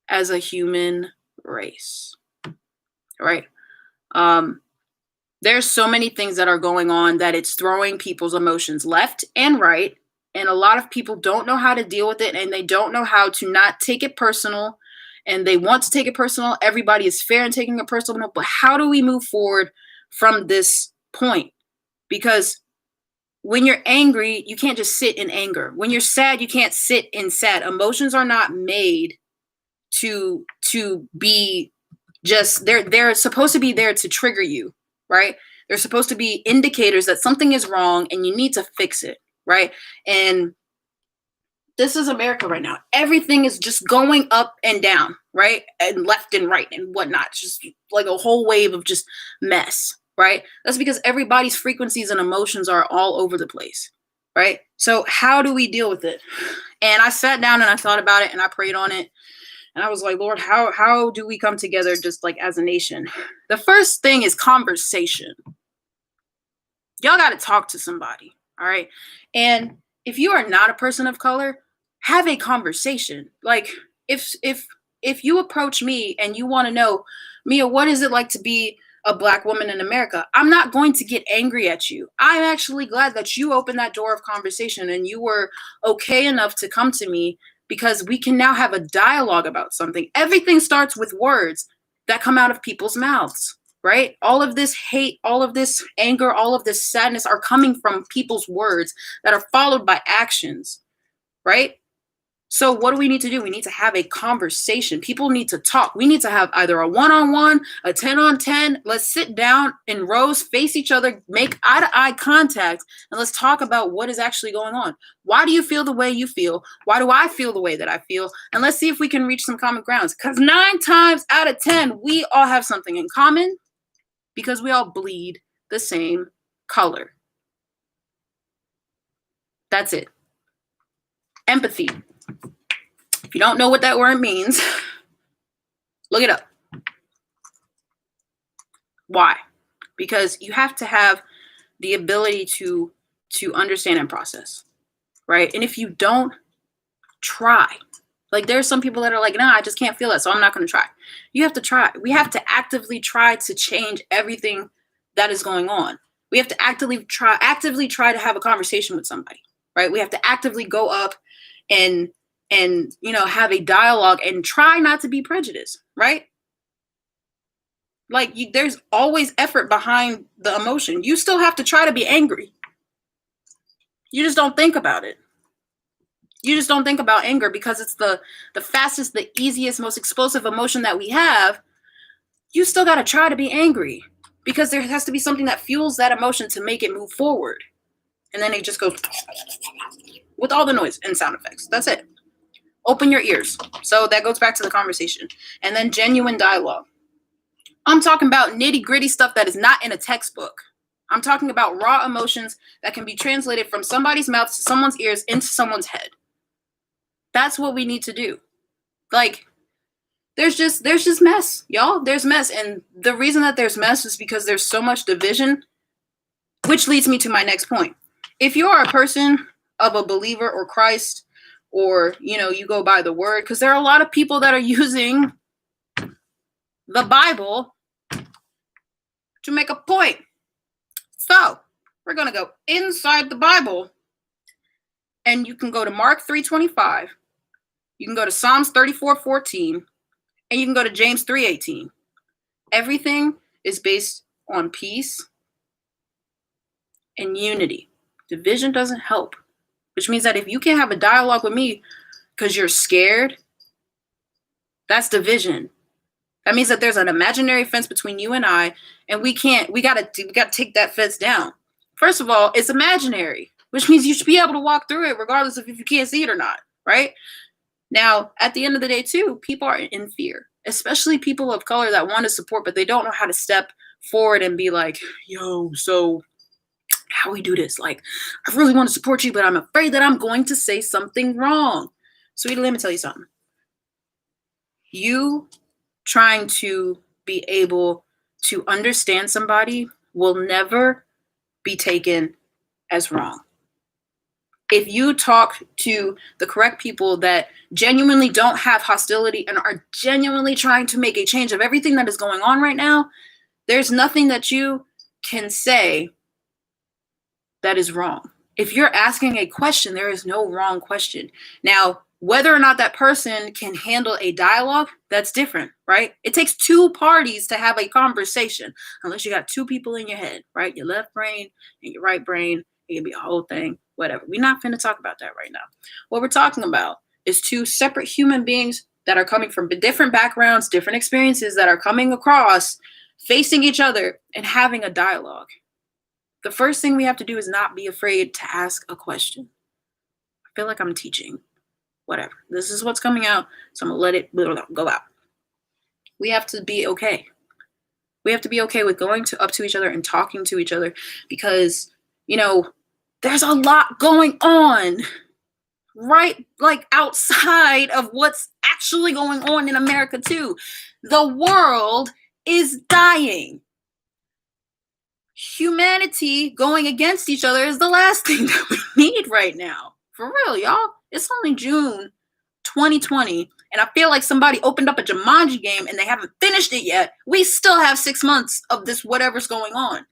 as a human race? Right? There's so many things that are going on that it's throwing people's emotions left and right. And a lot of people don't know how to deal with it, and they don't know how to not take it personal. And they want to take it personal. Everybody is fair in taking it personal. But how do we move forward from this point? Because when you're angry, you can't just sit in anger. When you're sad, you can't sit in sad. Emotions are not made to be just, they're supposed to be there to trigger you, right? They're supposed to be indicators that something is wrong and you need to fix it, right? And this is America right now. Everything is just going up and down, right? And left and right and whatnot. It's just like a whole wave of just mess, right? That's because everybody's frequencies and emotions are all over the place, right? So how do we deal with it? And I sat down and I thought about it and I prayed on it. And I was like, Lord, how do we come together just like as a nation? The first thing is conversation. Y'all got to talk to somebody, all right? And if you are not a person of color, have a conversation. Like if you approach me and you want to know, Mia, what is it like to be a Black woman in America? I'm not going to get angry at you. I'm actually glad that you opened that door of conversation and you were okay enough to come to me, because we can now have a dialogue about something. Everything starts with words that come out of people's mouths, right? All of this hate, all of this anger, all of this sadness are coming from people's words that are followed by actions, right? So what do we need to do? We need to have a conversation. People need to talk. We need to have either a one-on-one, a 10-on-10. Let's sit down in rows, face each other, make eye-to-eye contact, and let's talk about what is actually going on. Why do you feel the way you feel? Why do I feel the way that I feel? And let's see if we can reach some common grounds. Because 9 times out of 10, we all have something in common, because we all bleed the same color. That's it. Empathy. If you don't know what that word means, look it up. Why? Because you have to have the ability to understand and process, right? And if you don't, try. Like, there's some people that are like, nah, I just can't feel it, so I'm not going to try. You have to try. We have to actively try to change everything that is going on. We have to actively try to have a conversation with somebody, right? We have to actively go up and have a dialogue and try not to be prejudiced, right? Like, there's always effort behind the emotion. You still have to try to be angry. You just don't think about it. You just don't think about anger because it's the fastest, the easiest, most explosive emotion that we have. You still got to try to be angry because there has to be something that fuels that emotion to make it move forward. And then it just goes with all the noise and sound effects. That's it. Open your ears. So that goes back to the conversation. And then genuine dialogue. I'm talking about nitty-gritty stuff that is not in a textbook. I'm talking about raw emotions that can be translated from somebody's mouth to someone's ears into someone's head. That's what we need to do. Like, there's just mess, y'all. There's mess. And the reason that there's mess is because there's so much division, which leads me to my next point. If you are a person of a believer or Christ, or, you go by the word, because there are a lot of people that are using the Bible to make a point. So we're going to go inside the Bible, and you can go to Mark 3:25. You can go to Psalms 34:14, and you can go to James 3:18. Everything is based on peace and unity. Division doesn't help, which means that if you can't have a dialogue with me because you're scared, that's division. That means that there's an imaginary fence between you and I, and we gotta take that fence down. First of all, it's imaginary, which means you should be able to walk through it regardless of if you can't see it or not, right? Now, at the end of the day, too, people are in fear, especially people of color that want to support, but they don't know how to step forward and be like, yo, so how we do this? Like, I really want to support you, but I'm afraid that I'm going to say something wrong. Sweetie, let me tell you something. You trying to be able to understand somebody will never be taken as wrong. If you talk to the correct people that genuinely don't have hostility and are genuinely trying to make a change of everything that is going on right now, there's nothing that you can say that is wrong. If you're asking a question, there is no wrong question. Now, whether or not that person can handle a dialogue, that's different, right? It takes two parties to have a conversation, unless you got two people in your head, right? Your left brain and your right brain. It can be a whole thing, whatever. We're not going to talk about that right now. What we're talking about is two separate human beings that are coming from different backgrounds, different experiences that are coming across, facing each other and having a dialogue. The first thing we have to do is not be afraid to ask a question. I feel like I'm teaching. Whatever. This is what's coming out, so I'm going to let it go out. We have to be okay. We have to be okay with going up to each other and talking to each other because, there's a lot going on, right? Like outside of what's actually going on in America too. The world is dying. Humanity going against each other is the last thing that we need right now. For real, y'all. It's only June 2020, and I feel like somebody opened up a Jumanji game and they haven't finished it yet. We still have 6 months of this whatever's going on,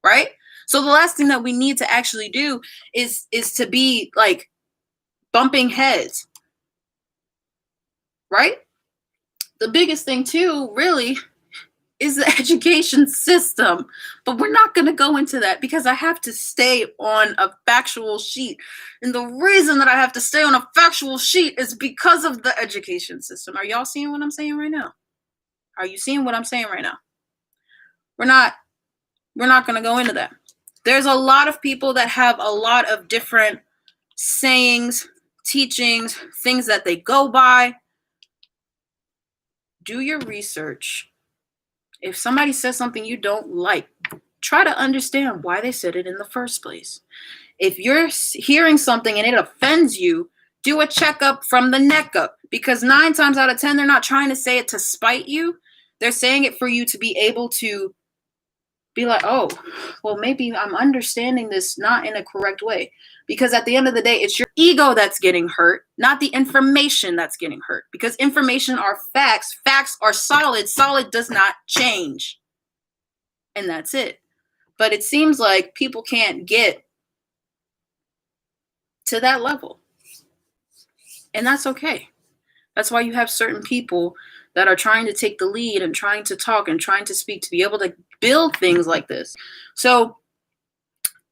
right? So the last thing that we need to actually do is to be like bumping heads, right? The biggest thing too, really, is the education system. But we're not going to go into that because I have to stay on a factual sheet. And the reason that I have to stay on a factual sheet is because of the education system. Are y'all seeing what I'm saying right now? Are you seeing what I'm saying right now? We're not going to go into that. There's a lot of people that have a lot of different sayings, teachings, things that they go by. Do your research. If somebody says something you don't like, try to understand why they said it in the first place. If you're hearing something and it offends you, do a checkup from the neck up, because 9 times out of 10, they're not trying to say it to spite you. They're saying it for you to be able to be like, oh, well, maybe I'm understanding this not in a correct way. Because at the end of the day, it's your ego that's getting hurt, not the information that's getting hurt. Because information are facts. Facts are solid. Solid does not change. And that's it. But it seems like people can't get to that level. And that's okay. That's why you have certain people that are trying to take the lead and trying to talk and trying to speak to be able to build things like this. So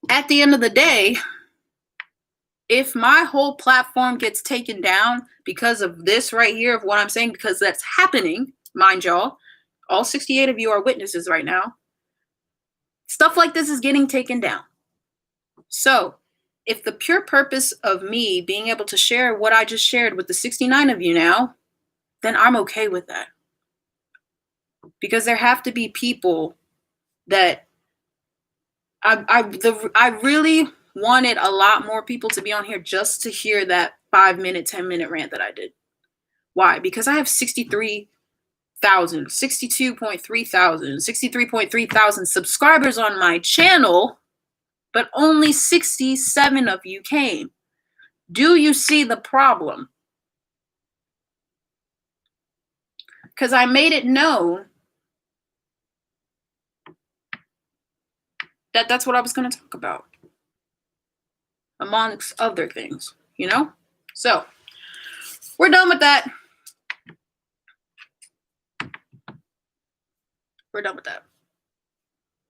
at the end of the day, if my whole platform gets taken down because of this right here, of what I'm saying, because that's happening, mind y'all, all 68 of you are witnesses right now. Stuff like this is getting taken down. So if the pure purpose of me being able to share what I just shared with the 69 of you now, then I'm okay with that. Because there have to be people that I really wanted a lot more people to be on here just to hear that 5-minute, 10-minute rant that I did. Why? Because I have 63,000, 62.3 thousand, 63.3 thousand subscribers on my channel, but only 67 of you came. Do you see the problem? Because I made it known that that's what I was going to talk about, amongst other things, you know? So, we're done with that. We're done with that.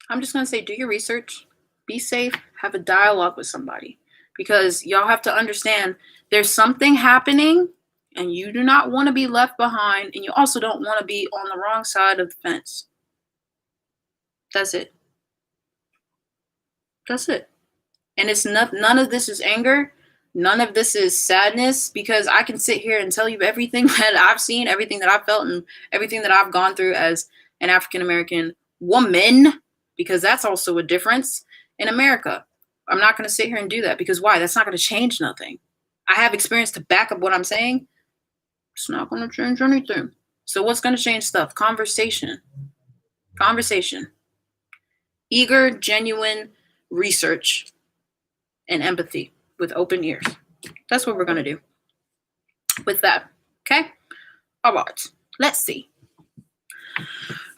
I'm just going to say, do your research, be safe, have a dialogue with somebody, because y'all have to understand there's something happening and you do not want to be left behind, and you also don't want to be on the wrong side of the fence. That's it. That's it. And it's none of this is anger. None of this is sadness, because I can sit here and tell you everything that I've seen, everything that I've felt, and everything that I've gone through as an African-American woman, because that's also a difference in America. I'm not going to sit here and do that, because why? That's not going to change nothing. I have experience to back up what I'm saying. It's not going to change anything. So what's going to change stuff? Conversation. Conversation. Eager, genuine research and empathy with open ears. That's what we're going to do with that. Okay? All right. Let's see.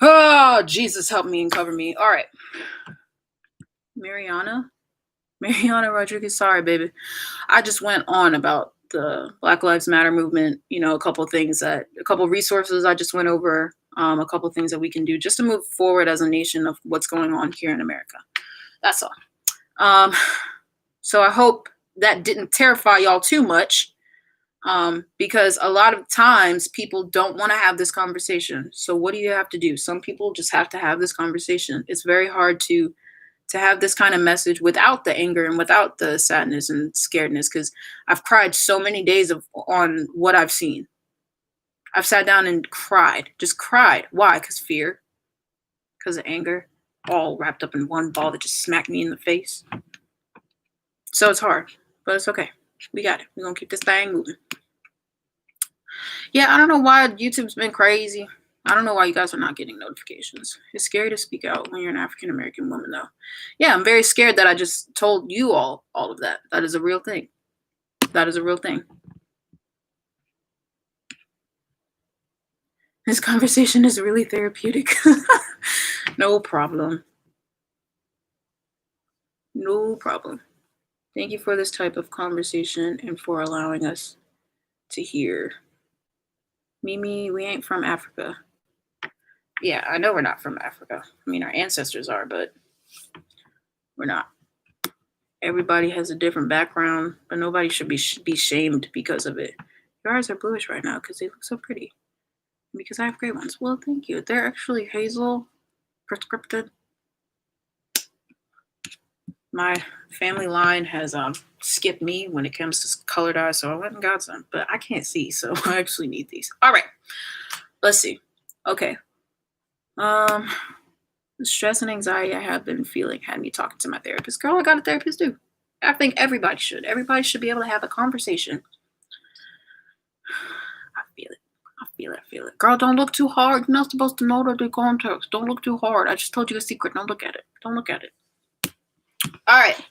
Oh, Jesus, help me and cover me. All right. Mariana Rodriguez. Sorry, baby. I just went on about the Black Lives Matter movement. You know, a couple resources I just went over, a couple things that we can do just to move forward as a nation of what's going on here in America. That's all. So I hope that didn't terrify y'all too much, because a lot of times people don't want to have this conversation. So what do you have to do? Some people just have to have this conversation. It's very hard to have this kind of message without the anger and without the sadness and scaredness, because I've cried so many days on what I've seen. I've sat down and cried, just cried. Why? Because fear, because of anger, all wrapped up in one ball that just smacked me in the face. So it's hard, but it's okay. We got it. We're going to keep this thing moving. Yeah, I don't know why YouTube's been crazy. I don't know why you guys are not getting notifications. It's scary to speak out when you're an African-American woman, though. Yeah, I'm very scared that I just told you all of that. That is a real thing. That is a real thing. This conversation is really therapeutic. No problem. No problem. Thank you for this type of conversation and for allowing us to hear. Mimi, we ain't from Africa. Yeah, I know we're not from Africa. I mean, our ancestors are, but we're not. Everybody has a different background, but nobody should be shamed because of it. Your eyes are bluish right now because they look so pretty. Because I have gray ones. Well, thank you. They're actually hazel prescripted. My family line has skipped me when it comes to colored eyes, so I went and got some. But I can't see, so I actually need these. All right. Let's see. Okay. The stress and anxiety I have been feeling had me talking to my therapist. Girl, I got a therapist too. I think everybody should. Everybody should be able to have a conversation. I feel it. I feel it. I feel it. Girl, don't look too hard. You're not supposed to know the context. Don't look too hard. I just told you a secret. Don't look at it. Don't look at it. All right.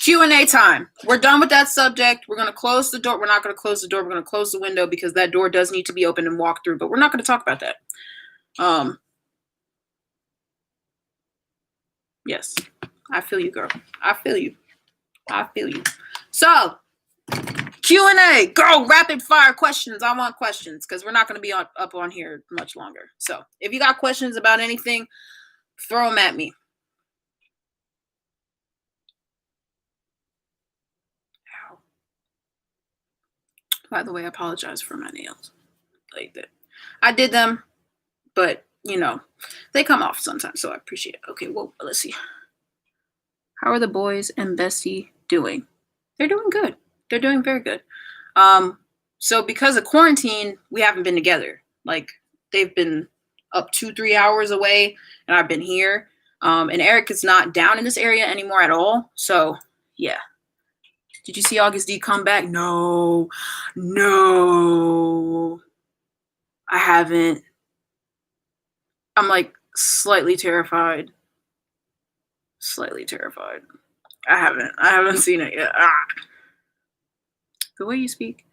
Q&A time. We're done with that subject. We're going to close the door. We're not going to close the door. We're going to close the window because that door does need to be opened and walked through, but we're not going to talk about that. Yes. I feel you, girl. I feel you. I feel you. So, Q&A. Girl, rapid fire questions. I want questions because we're not going to be up on here much longer. So, if you got questions about anything, throw them at me. Ow. By the way, I apologize for my nails. Like that. I did them, but, you know, they come off sometimes, so I appreciate it. Okay, well, let's see. How are the boys and Bessie doing? They're doing good. They're doing very good. So because of quarantine, we haven't been together. Like, they've been up 2-3 hours away, and I've been here. And Eric is not down in this area anymore at all. So, yeah. Did you see August D come back? No. I haven't. I'm like slightly terrified. I haven't seen it yet. The way you speak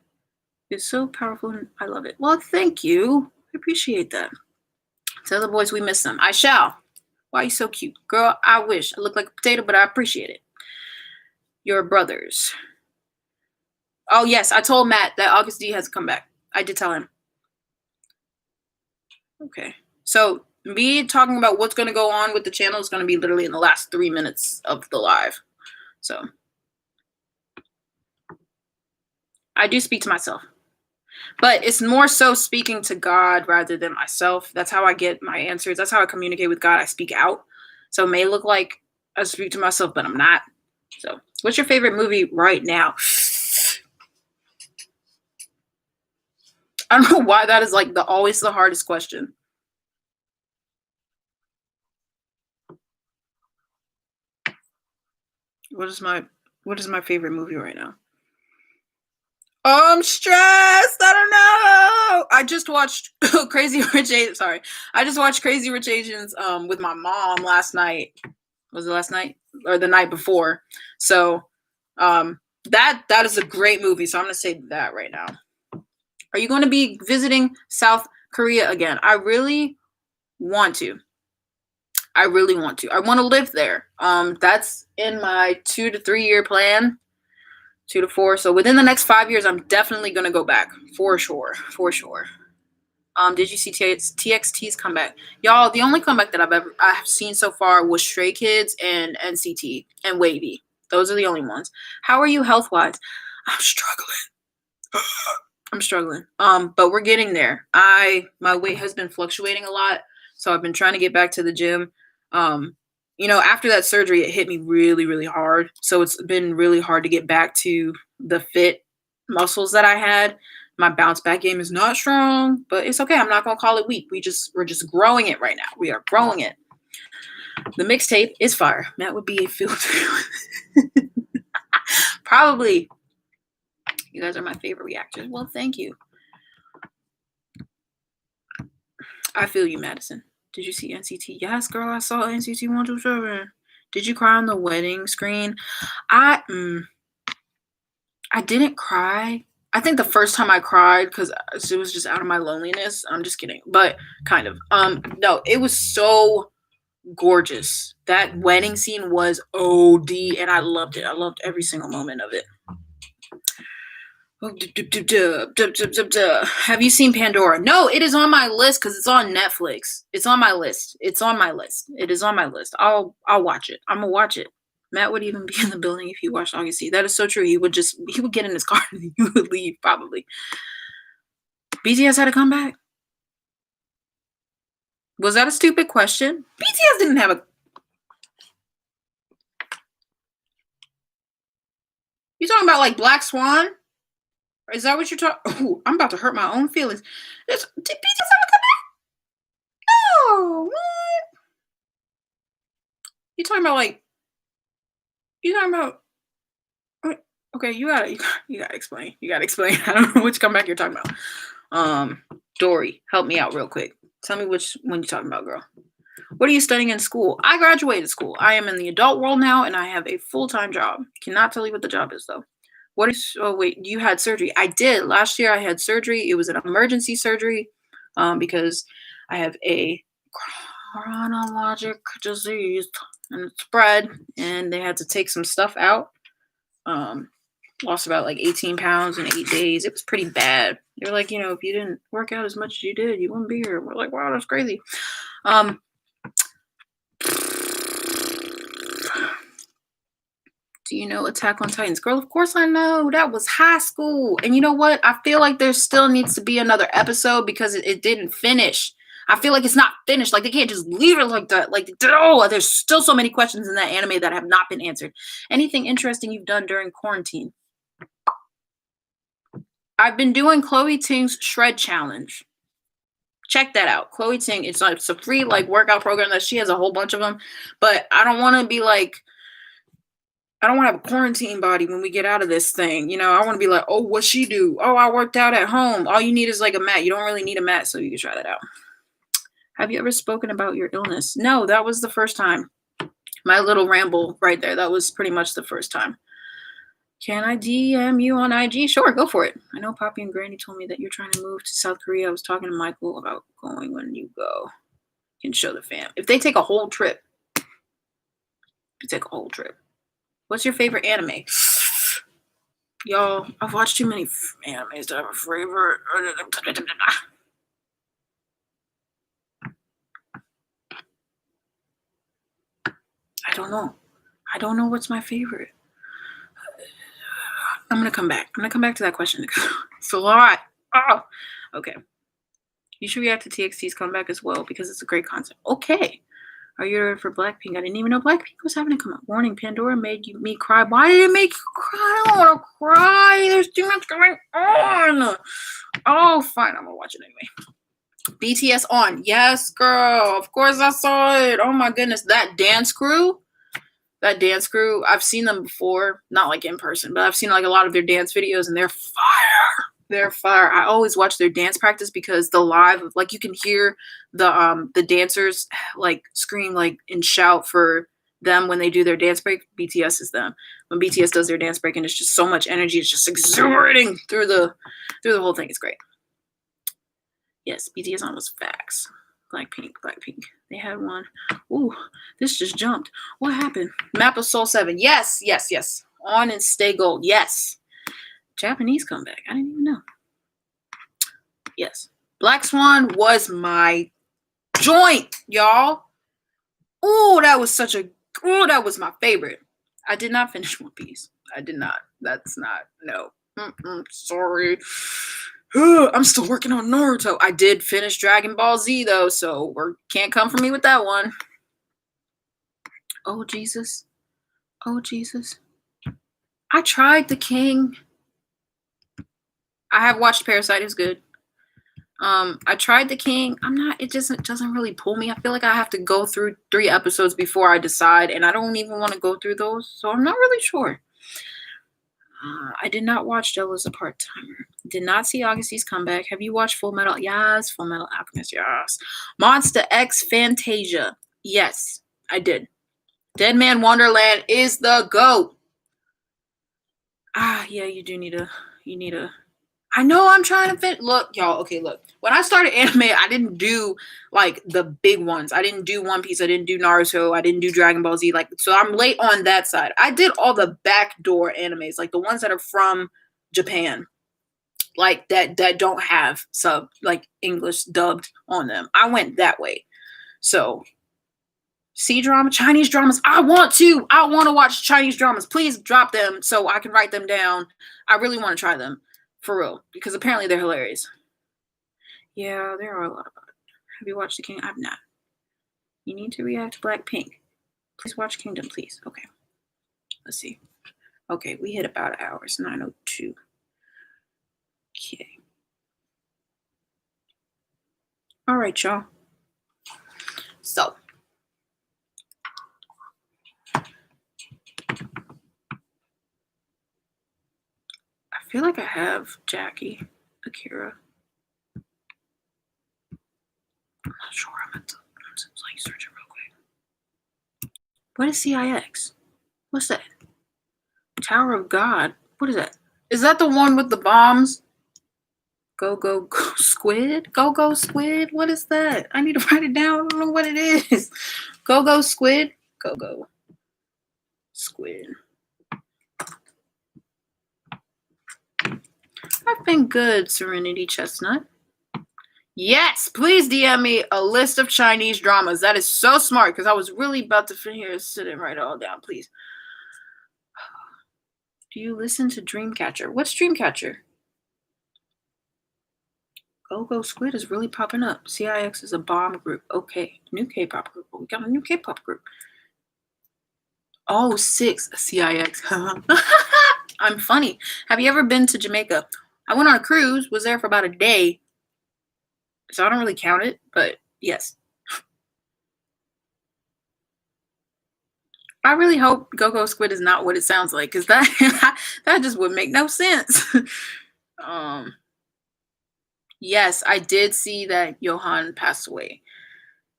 is so powerful and I love it. Well, thank you. I appreciate that. Tell the boys we miss them. I shall. Why are you so cute? Girl, I wish. I look like a potato, but I appreciate it. Your brothers. Oh, yes. I told Matt that August D has come back. I did tell him. Okay. So, me talking about what's going to go on with the channel is going to be literally in the last 3 minutes of the live. So, I do speak to myself. But it's more so speaking to God rather than myself. That's how I get my answers. That's how I communicate with God. I speak out. So it may look like I speak to myself, but I'm not. So, what's your favorite movie right now? I don't know why that is like always the hardest question. What is my favorite movie right now? Oh, I'm stressed. I don't know. I just watched Crazy Rich Asians. Sorry. I just watched Crazy Rich Asians with my mom last night. Was it last night? Or the night before. So that is a great movie. So I'm going to say that right now. Are you going to be visiting South Korea again? I really want to. I want to live there. That's in my 2 to 3 year plan. 2 to 4. So within the next 5 years, I'm definitely gonna go back for sure. Did you see TXT's comeback? Y'all, the only comeback that I have seen so far was Stray Kids and NCT and Wavy. Those are the only ones. How are you health wise? I'm struggling. But we're getting there. My weight has been fluctuating a lot, so I've been trying to get back to the gym. You know, after that surgery, it hit me really, really hard. So it's been really hard to get back to the fit muscles that I had. My bounce back game is not strong, but it's okay. I'm not gonna call it weak. We're just growing it right now. We are growing it. The mixtape is fire. That would be a filter. Probably. You guys are my favorite reactors. Well, thank you. I feel you, Madison. Did you see NCT? Yes, girl, I saw NCT 127. Did you cry on the wedding screen? I didn't cry. I think the first time I cried because it was just out of my loneliness. I'm just kidding, but kind of. No, it was so gorgeous. That wedding scene was OD, and I loved it. I loved every single moment of it. Have you seen Pandora? No, it is on my list because it's on Netflix. It's on my list. It is on my list. I'll watch it. I'm gonna watch it. Matt would even be in the building if he watched August D. That is so true. He would get in his car and he would leave probably. BTS had to come back. Was that a stupid question? BTS didn't have a. You talking about like Black Swan? Is that what you're talking? Oh, I'm about to hurt my own feelings. Did BTS have to come back? No, what? You talking about like you talking about uh, okay, you gotta explain. You gotta explain. I don't know which comeback you're talking about. Dory, help me out real quick. Tell me which one you're talking about, girl. What are you studying in school? I graduated school. I am in the adult world now and I have a full-time job. Cannot tell you what the job is though. What is oh wait, you had surgery. I did. Last year I had surgery. It was an emergency surgery because I have a chronologic disease and it spread and they had to take some stuff out. Um Lost about like 18 pounds in 8 days. It was pretty bad. They were like, if you didn't work out as much as you did, you wouldn't be here. We're like, wow, that's crazy. Um Do you know Attack on Titans? Girl, of course I know. That was high school. And you know what? I feel like there still needs to be another episode because it didn't finish. I feel like it's not finished. Like they can't just leave it like that. Like, oh, there's still so many questions in that anime that have not been answered. Anything interesting you've done during quarantine? I've been doing Chloe Ting's Shred Challenge. Check that out. Chloe Ting, it's a free like workout program that she has a whole bunch of them. But I don't want to be like I don't want to have a quarantine body when we get out of this thing. I want to be like, oh, what she do? Oh, I worked out at home. All you need is like a mat. You don't really need a mat, so you can try that out. Have you ever spoken about your illness? No, that was the first time. My little ramble right there. That was pretty much the first time. Can I DM you on IG? Sure, go for it. I know Poppy and Granny told me that you're trying to move to South Korea. I was talking to Michael about going when you go. You can show the fam. If they take a whole trip, What's your favorite anime? Y'all, I've watched too many animes to have a favorite. I don't know. I don't know what's my favorite. I'm gonna come back. I'm gonna come back to that question. It's a lot. Oh, okay. You should react to TXT's comeback as well because it's a great concept. Okay. Are you ready for Blackpink? I didn't even know Blackpink was having a come up. Warning, Pandora made me cry. Why did it make you cry? I don't want to cry. There's too much going on. Oh, fine. I'm going to watch it anyway. BTS on. Yes, girl. Of course I saw it. Oh, my goodness. That dance crew, I've seen them before. Not like in person, but I've seen like a lot of their dance videos and they're fire. They're fire. I always watch their dance practice because the live, like you can hear the dancers like scream like and shout for them when they do their dance break. BTS is them. When BTS does their dance break and it's just so much energy, it's just exuberating through the whole thing. It's great. Yes, BTS on was facts. Blackpink. They had one. Ooh, this just jumped. What happened? Map of Soul 7. Yes. On and stay gold. Yes. Japanese comeback. I didn't even know. Yes. Black Swan was my joint, y'all. Oh, that was my favorite. I did not finish One Piece. I did not. That's not, no. Sorry. I'm still working on Naruto. I did finish Dragon Ball Z though, so can't come for me with that one. Oh, Jesus. I tried The King. I have watched Parasite. It's good. I tried The King. It doesn't really pull me. I feel like I have to go through 3 episodes before I decide, and I don't even want to go through those, so I'm not really sure. I did not watch Jealous a Part-Timer. Did not see Augusty's comeback. Have you watched Full Metal? Yes. Full Metal Alchemist, yes. Monster X Fantasia. Yes, I did. Dead Man Wonderland is the GOAT. Yeah, you need a I know I'm trying to fit. Look, y'all. Okay, look. When I started anime, I didn't do like the big ones. I didn't do One Piece. I didn't do Naruto. I didn't do Dragon Ball Z. Like, so I'm late on that side. I did all the backdoor animes, like the ones that are from Japan, like that don't have like English dubbed on them. I went that way. So, Chinese dramas. I want to watch Chinese dramas. Please drop them so I can write them down. I really want to try them. For real, because apparently they're hilarious. Yeah, there are a lot of them. Have you watched The King? I've not. You need to react to Blackpink. Please watch Kingdom, please. Okay. Let's see. Okay, we hit about an hour. It's 9:02. Okay. All right, y'all. So, feel like I have Jackie, Akira. I'm not sure. I'm going to like search it real quick. What is CIX? What's that? Tower of God. What is that? Is that the one with the bombs? Go, go, go, squid? Go, go, squid? What is that? I need to write it down. I don't know what it is. Go, go, squid? Go, go, squid. I've been good, Serenity Chestnut. Yes, please DM me a list of Chinese dramas. That is so smart because I was really about to finish here sitting right all down, please. Do you listen to Dreamcatcher? What's Dreamcatcher? Go Go Squid is really popping up. CIX is a bomb group. Okay, new K-pop group. We got a new K-pop group. Oh, 6 CIX. I'm funny. Have you ever been to Jamaica? I went on a cruise, was there for about a day. So I don't really count it, but yes. I really hope Go Go Squid is not what it sounds like, because that that just would make no sense. Yes, I did see that Johan passed away.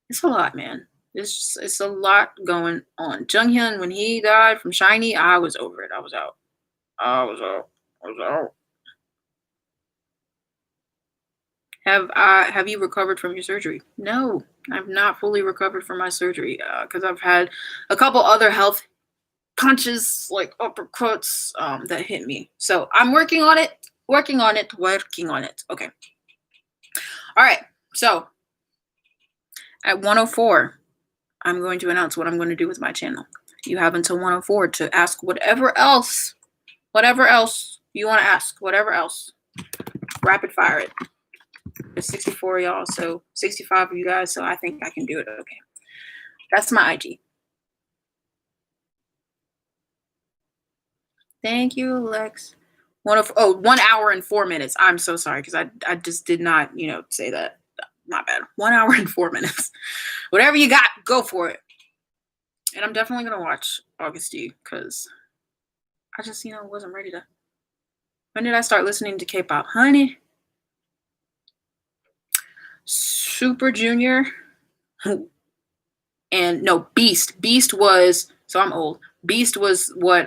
It's a lot, man. It's a lot going on. Junghyun, when he died from Shiny, I was over it. I was out. I was out. I was out. Have you recovered from your surgery? No, I've not fully recovered from my surgery because I've had a couple other health punches, like uppercuts, that hit me. So I'm working on it. Working on it. Working on it. Okay. All right. So at 104, I'm going to announce what I'm going to do with my channel. You have until 104 to ask whatever else you want to ask. Whatever else. Rapid fire it. There's 64 of y'all, so 65 of you guys, so I think I can do it. Okay. That's my IG. Thank you, Lex. 1 hour and 4 minutes. I'm so sorry because I just did not, say that. My bad. 1 hour and 4 minutes. Whatever you got, go for it. And I'm definitely gonna watch August D because I just, wasn't ready to. When did I start listening to K-pop? Honey. Super Junior. And no, Beast. Beast was, so I'm old. Beast was what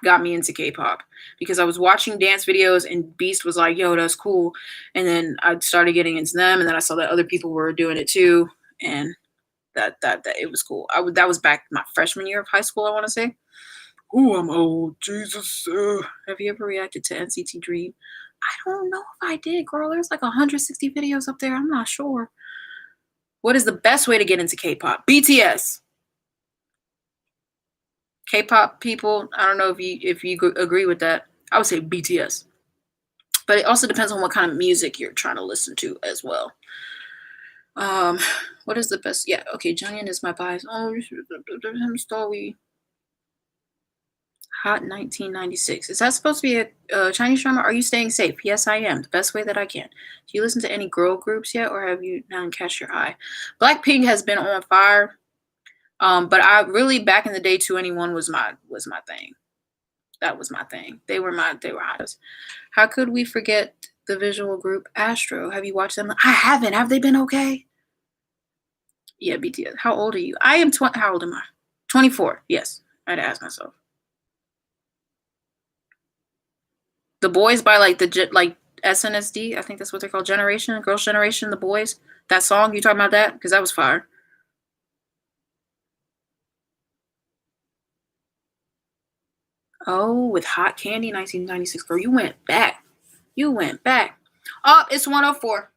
got me into K-pop because I was watching dance videos and Beast was like, yo, that's cool. And then I started getting into them and then I saw that other people were doing it too. And that it was cool. That was back my freshman year of high school, I want to say. Ooh, I'm old. Jesus. Have you ever reacted to NCT Dream? I don't know if I did, girl. There's like 160 videos up there. I'm not sure. What is the best way to get into K-pop? BTS. K-pop people, I don't know if you agree with that. I would say BTS. But it also depends on what kind of music you're trying to listen to as well. What is the best? Yeah, okay, Junghyun is my bias. Oh, story. Hot 1996. Is that supposed to be a Chinese drama? Are you staying safe? Yes, I am. The best way that I can. Do you listen to any girl groups yet, or have you now catch your eye? Blackpink has been on fire. But I really back in the day, 2NE1 was my thing. That was my thing. They were hottest. How could we forget the visual group Astro? Have you watched them? I haven't. Have they been okay? Yeah, BTS. How old are you? I am 20. How old am I? 24. Yes, I had to ask myself. The Boys by like SNSD. I think that's what they're called. Generation, Girls' Generation. The Boys. That song, you talking about that? Because that was fire. Oh, with Hot Candy, 1996. Girl, you went back. You went back. Oh, it's 104.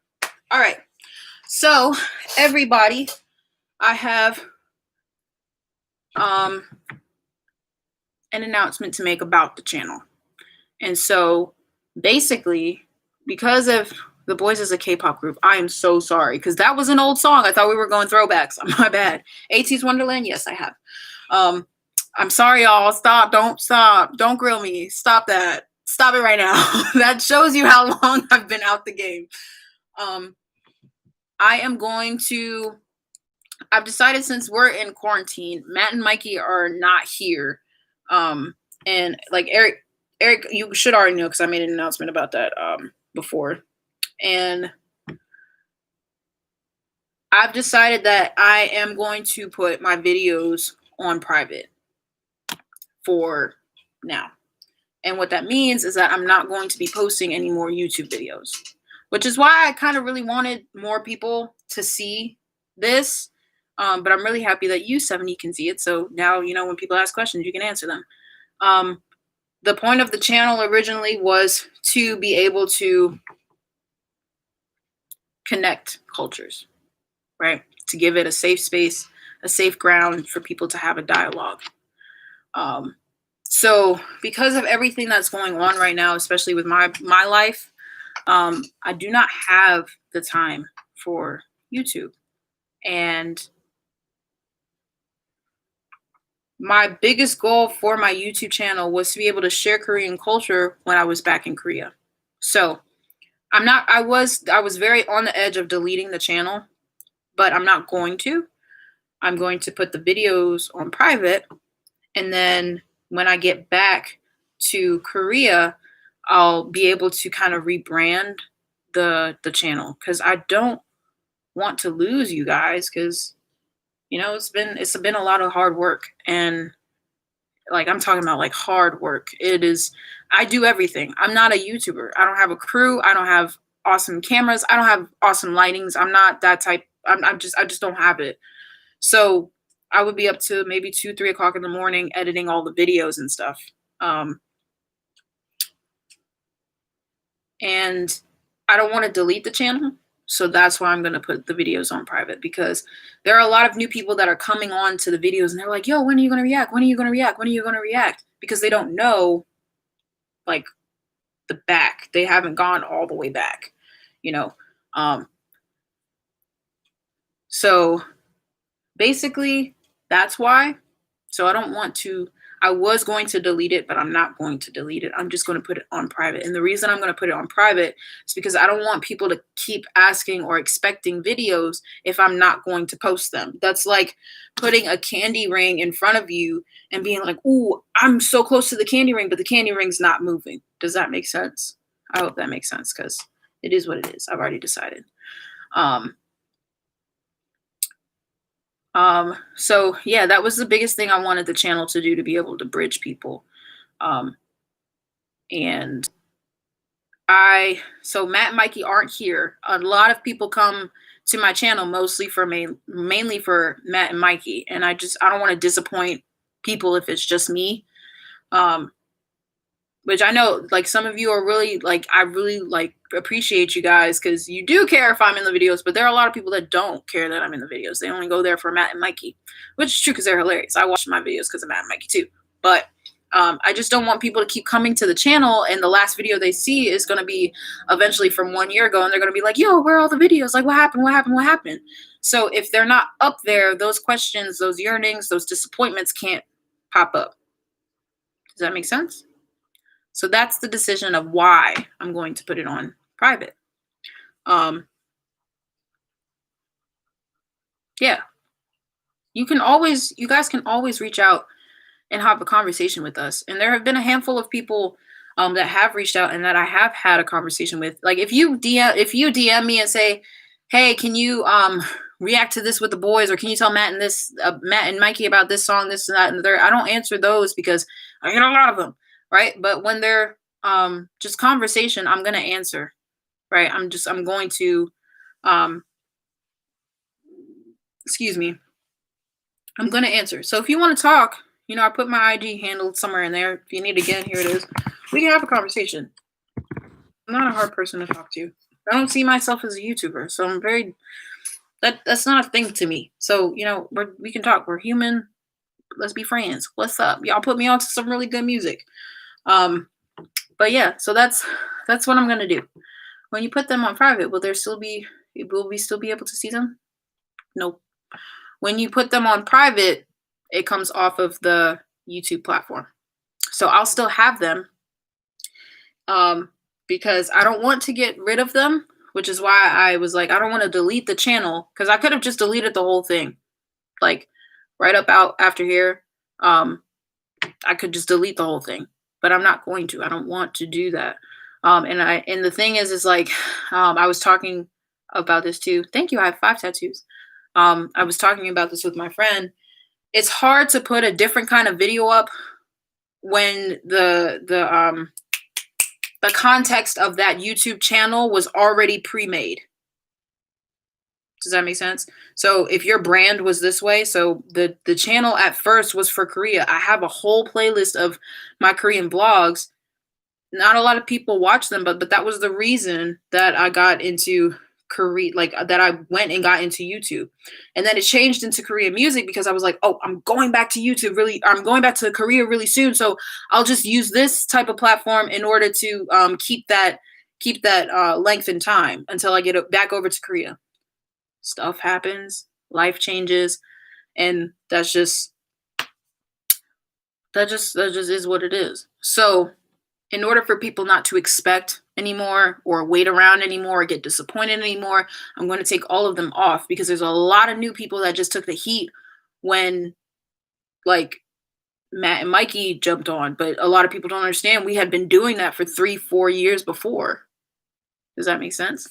All right. So, everybody, I have an announcement to make about the channel. And so, basically, because of The Boys is a K-pop group, I am so sorry. Because that was an old song. I thought we were going throwbacks. My bad. AT's Wonderland? Yes, I have. I'm sorry, y'all. Stop. Don't grill me. Stop that. Stop it right now. That shows you how long I've been out the game. I've decided since we're in quarantine, Matt and Mikey are not here. And like Eric, you should already know because I made an announcement about that before. And I've decided that I am going to put my videos on private for now. And what that means is that I'm not going to be posting any more YouTube videos, which is why I kind of really wanted more people to see this. But I'm really happy that you, 70, can see it. So now, when people ask questions, you can answer them. The point of the channel originally was to be able to connect cultures, right? To give it a safe space, a safe ground for people to have a dialogue. So because of everything that's going on right now, especially with my life, I do not have the time for YouTube. And my biggest goal for my YouTube channel was to be able to share Korean culture when I was back in Korea. So I was very on the edge of deleting the channel, but I'm not going to. I'm going to put the videos on private, and then when I get back to Korea, I'll be able to kind of rebrand the channel, because I don't want to lose you guys, because it's been a lot of hard work, and like I'm talking about like hard work. I do everything. I'm not a YouTuber. I don't have a crew. I don't have awesome cameras. I don't have awesome lightings. I'm not that type. I just don't have it. So I would be up to maybe 2, 3 o'clock in the morning editing all the videos and stuff. And I don't want to delete the channel. So that's why I'm going to put the videos on private, because there are a lot of new people that are coming on to the videos and they're like, yo, when are you going to react? When are you going to react? When are you going to react? Because they don't know like the back. They haven't gone all the way back, So basically that's why. So I was going to delete it, but I'm not going to delete it. I'm just going to put it on private. And the reason I'm going to put it on private is because I don't want people to keep asking or expecting videos if I'm not going to post them. That's like putting a candy ring in front of you and being like, ooh, I'm so close to the candy ring, but the candy ring's not moving. Does that make sense? I hope that makes sense, because it is what it is. I've already decided. So yeah, that was the biggest thing I wanted the channel to do, to be able to bridge people. And so Matt and Mikey aren't here. A lot of people come to my channel mostly mainly for Matt and Mikey. And I don't want to disappoint people if it's just me. Which I know, like, some of you are really, like, I really, like, appreciate you guys, because you do care if I'm in the videos, but there are a lot of people that don't care that I'm in the videos. They only go there for Matt and Mikey, which is true, because they're hilarious. I watch my videos because of Matt and Mikey too. But I just don't want people to keep coming to the channel, and the last video they see is going to be eventually from 1 year ago, and they're going to be like, yo, where are all the videos? Like, what happened? What happened? What happened? So if they're not up there, those questions, those yearnings, those disappointments can't pop up. Does that make sense? So that's the decision of why I'm going to put it on private. Yeah. You guys can always reach out and have a conversation with us. And there have been a handful of people that have reached out and that I have had a conversation with. Like, if you DM me and say, hey, can you react to this with the boys, or can you tell Matt and Mikey about this song, this and that and the third, I don't answer those because I get a lot of them. Right. But when they're just conversation, I'm going to answer. Right. I'm going to, excuse me. I'm going to answer. So if you want to talk, I put my IG handle somewhere in there. If you need, again, here it is. We can have a conversation. I'm not a hard person to talk to. I don't see myself as a YouTuber. So I'm very, that's not a thing to me. So, we can talk. We're human. Let's be friends. What's up? Y'all put me on to some really good music. But yeah, so that's what I'm going to do. When you put them on private, will we still be able to see them? Nope. When you put them on private, it comes off of the YouTube platform. So I'll still have them because I don't want to get rid of them, which is why I was like, I don't want to delete the channel, because I could have just deleted the whole thing. Like right up out after here, I could just delete the whole thing. but I'm not going to. I don't want to do that. And the thing is like, I was talking about this too. Thank you. I have 5 tattoos. I was talking about this with my friend. It's hard to put a different kind of video up when the context of that YouTube channel was already pre-made. Does that make sense? So if your brand was this way, so the channel at first was for Korea. I have a whole playlist of my Korean vlogs. Not a lot of people watch them, but that was the reason that I got into Korea, like that I went and got into YouTube. And then it changed into Korean music because I was like, oh, I'm going back to YouTube really, I'm going back to Korea really soon. So I'll just use this type of platform in order to keep that length in time until I get back over to Korea. Stuff happens, life changes, and that just is what it is. So in order for people not to expect anymore or wait around anymore or get disappointed anymore, I'm going to take all of them off because there's a lot of new people that just took the heat when like Matt and Mikey jumped on. But a lot of people don't understand we had been doing that for 3-4 years before. Does that make sense?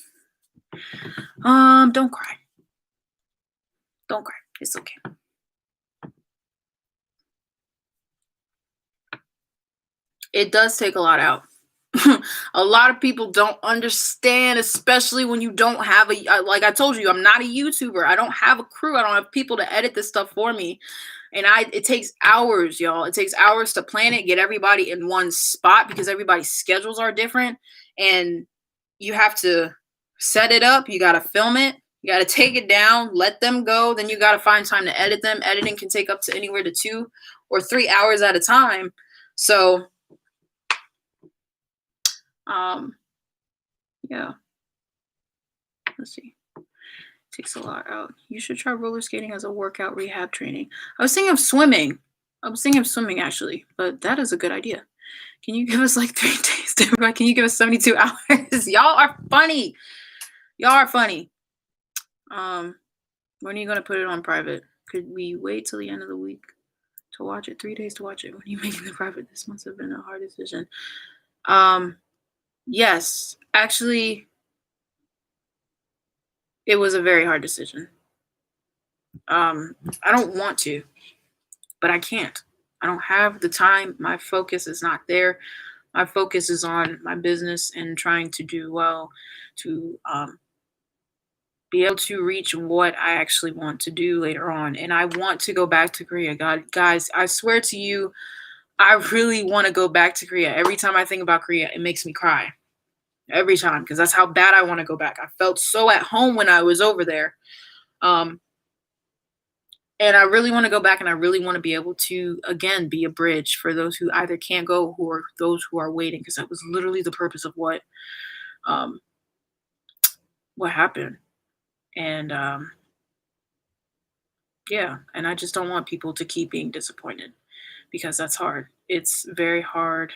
Don't cry. Don't cry. It's okay. It does take a lot out. A lot of people don't understand, especially when you don't have like I told you, I'm not a YouTuber. I don't have a crew. I don't have people to edit this stuff for me. And it takes hours, y'all. It takes hours to plan it, get everybody in one spot because everybody's schedules are different. And you have to set it up. You got to film it. You got to take it down, let them go. Then you got to find time to edit them. Editing can take up to anywhere to 2 or 3 hours at a time. So, yeah. Let's see. Takes a lot out. You should try roller skating as a workout rehab training. I was thinking of swimming. I was thinking of swimming actually, but that is a good idea. Can you give us like 3 days to everybody? Can you give us 72 hours? Y'all are funny. Y'all are funny. When are you gonna put it on private? Could we wait till the end of the week to watch it? 3 days to watch it. When are you making the private? This must have been a hard decision. Yes, actually, it was a very hard decision. I don't want to, but I can't. I don't have the time. My focus is not there. My focus is on my business and trying to do well to be able to reach what I actually want to do later on. And I want to go back to Korea. God, guys, I swear to you, I really want to go back to Korea. Every time I think about Korea, it makes me cry. Every time, because that's how bad I want to go back. I felt so at home when I was over there. And I really want to go back and I really want to be able to, again, be a bridge for those who either can't go or those who are waiting, because that was literally the purpose of um, what happened. And yeah, and I just don't want people to keep being disappointed because that's hard. It's very hard.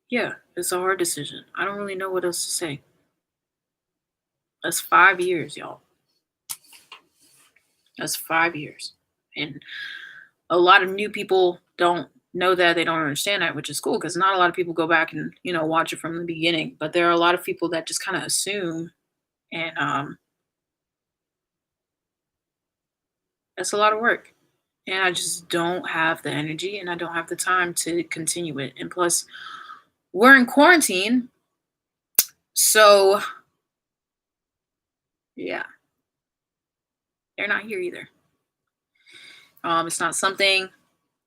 Yeah, it's a hard decision. I don't really know what else to say. That's 5 years, y'all. That's 5 years. And a lot of new people don't know that, they don't understand that, which is cool because not a lot of people go back and, watch it from the beginning. But there are a lot of people that just kind of assume, and that's a lot of work. And I just don't have the energy and I don't have the time to continue it. And plus, we're in quarantine. So, yeah, they're not here either. It's not something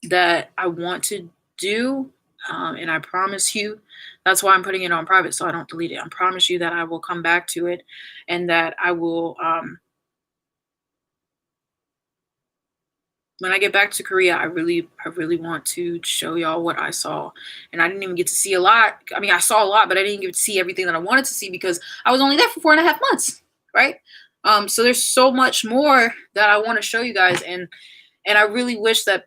that I want to do. And I promise you, that's why I'm putting it on private so I don't delete it. I promise you that I will come back to it and that I will, when I get back to Korea, I really want to show y'all what I saw. And I didn't even get to see a lot. I mean, I saw a lot, but I didn't get to see everything that I wanted to see because I was only there for 4.5 months, right? So there's so much more that I want to show you guys. And I really wish that,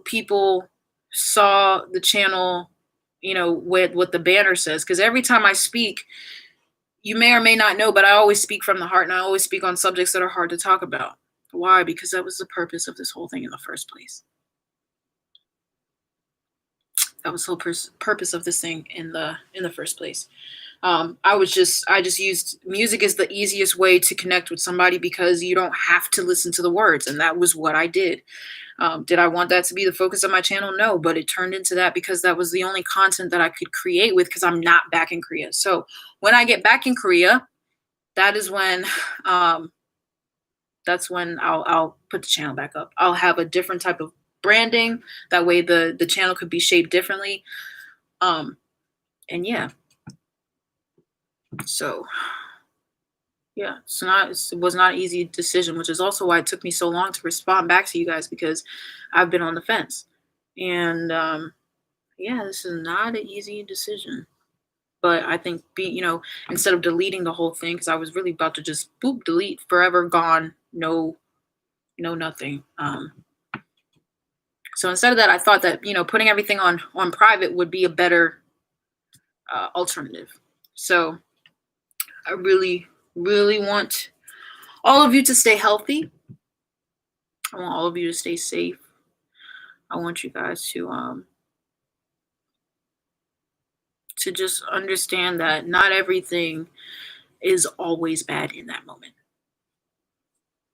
people saw the channel, with what the banner says. Because every time I speak, you may or may not know, but I always speak from the heart and I always speak on subjects that are hard to talk about. Why? Because that was the purpose of this whole thing in the first place. That was the whole purpose of this thing in the first place. I just used music as the easiest way to connect with somebody because you don't have to listen to the words, and that was what I did. Did I want that to be the focus of my channel? No, but it turned into that because that was the only content that I could create with because I'm not back in Korea. So when I get back in Korea, that is when um, that's when I'll put the channel back up. I'll have a different type of branding. That way the channel could be shaped differently. Um, and yeah, so yeah, it was not an easy decision, which is also why it took me so long to respond back to you guys because I've been on the fence. And yeah, this is not an easy decision. But I think instead of deleting the whole thing, because I was really about to just boop, delete, forever gone, no, no, nothing. So instead of that, I thought that putting everything on private would be a better alternative. So I really, really want all of you to stay healthy. I want all of you to stay safe. I want you guys to just understand that not everything is always bad in that moment.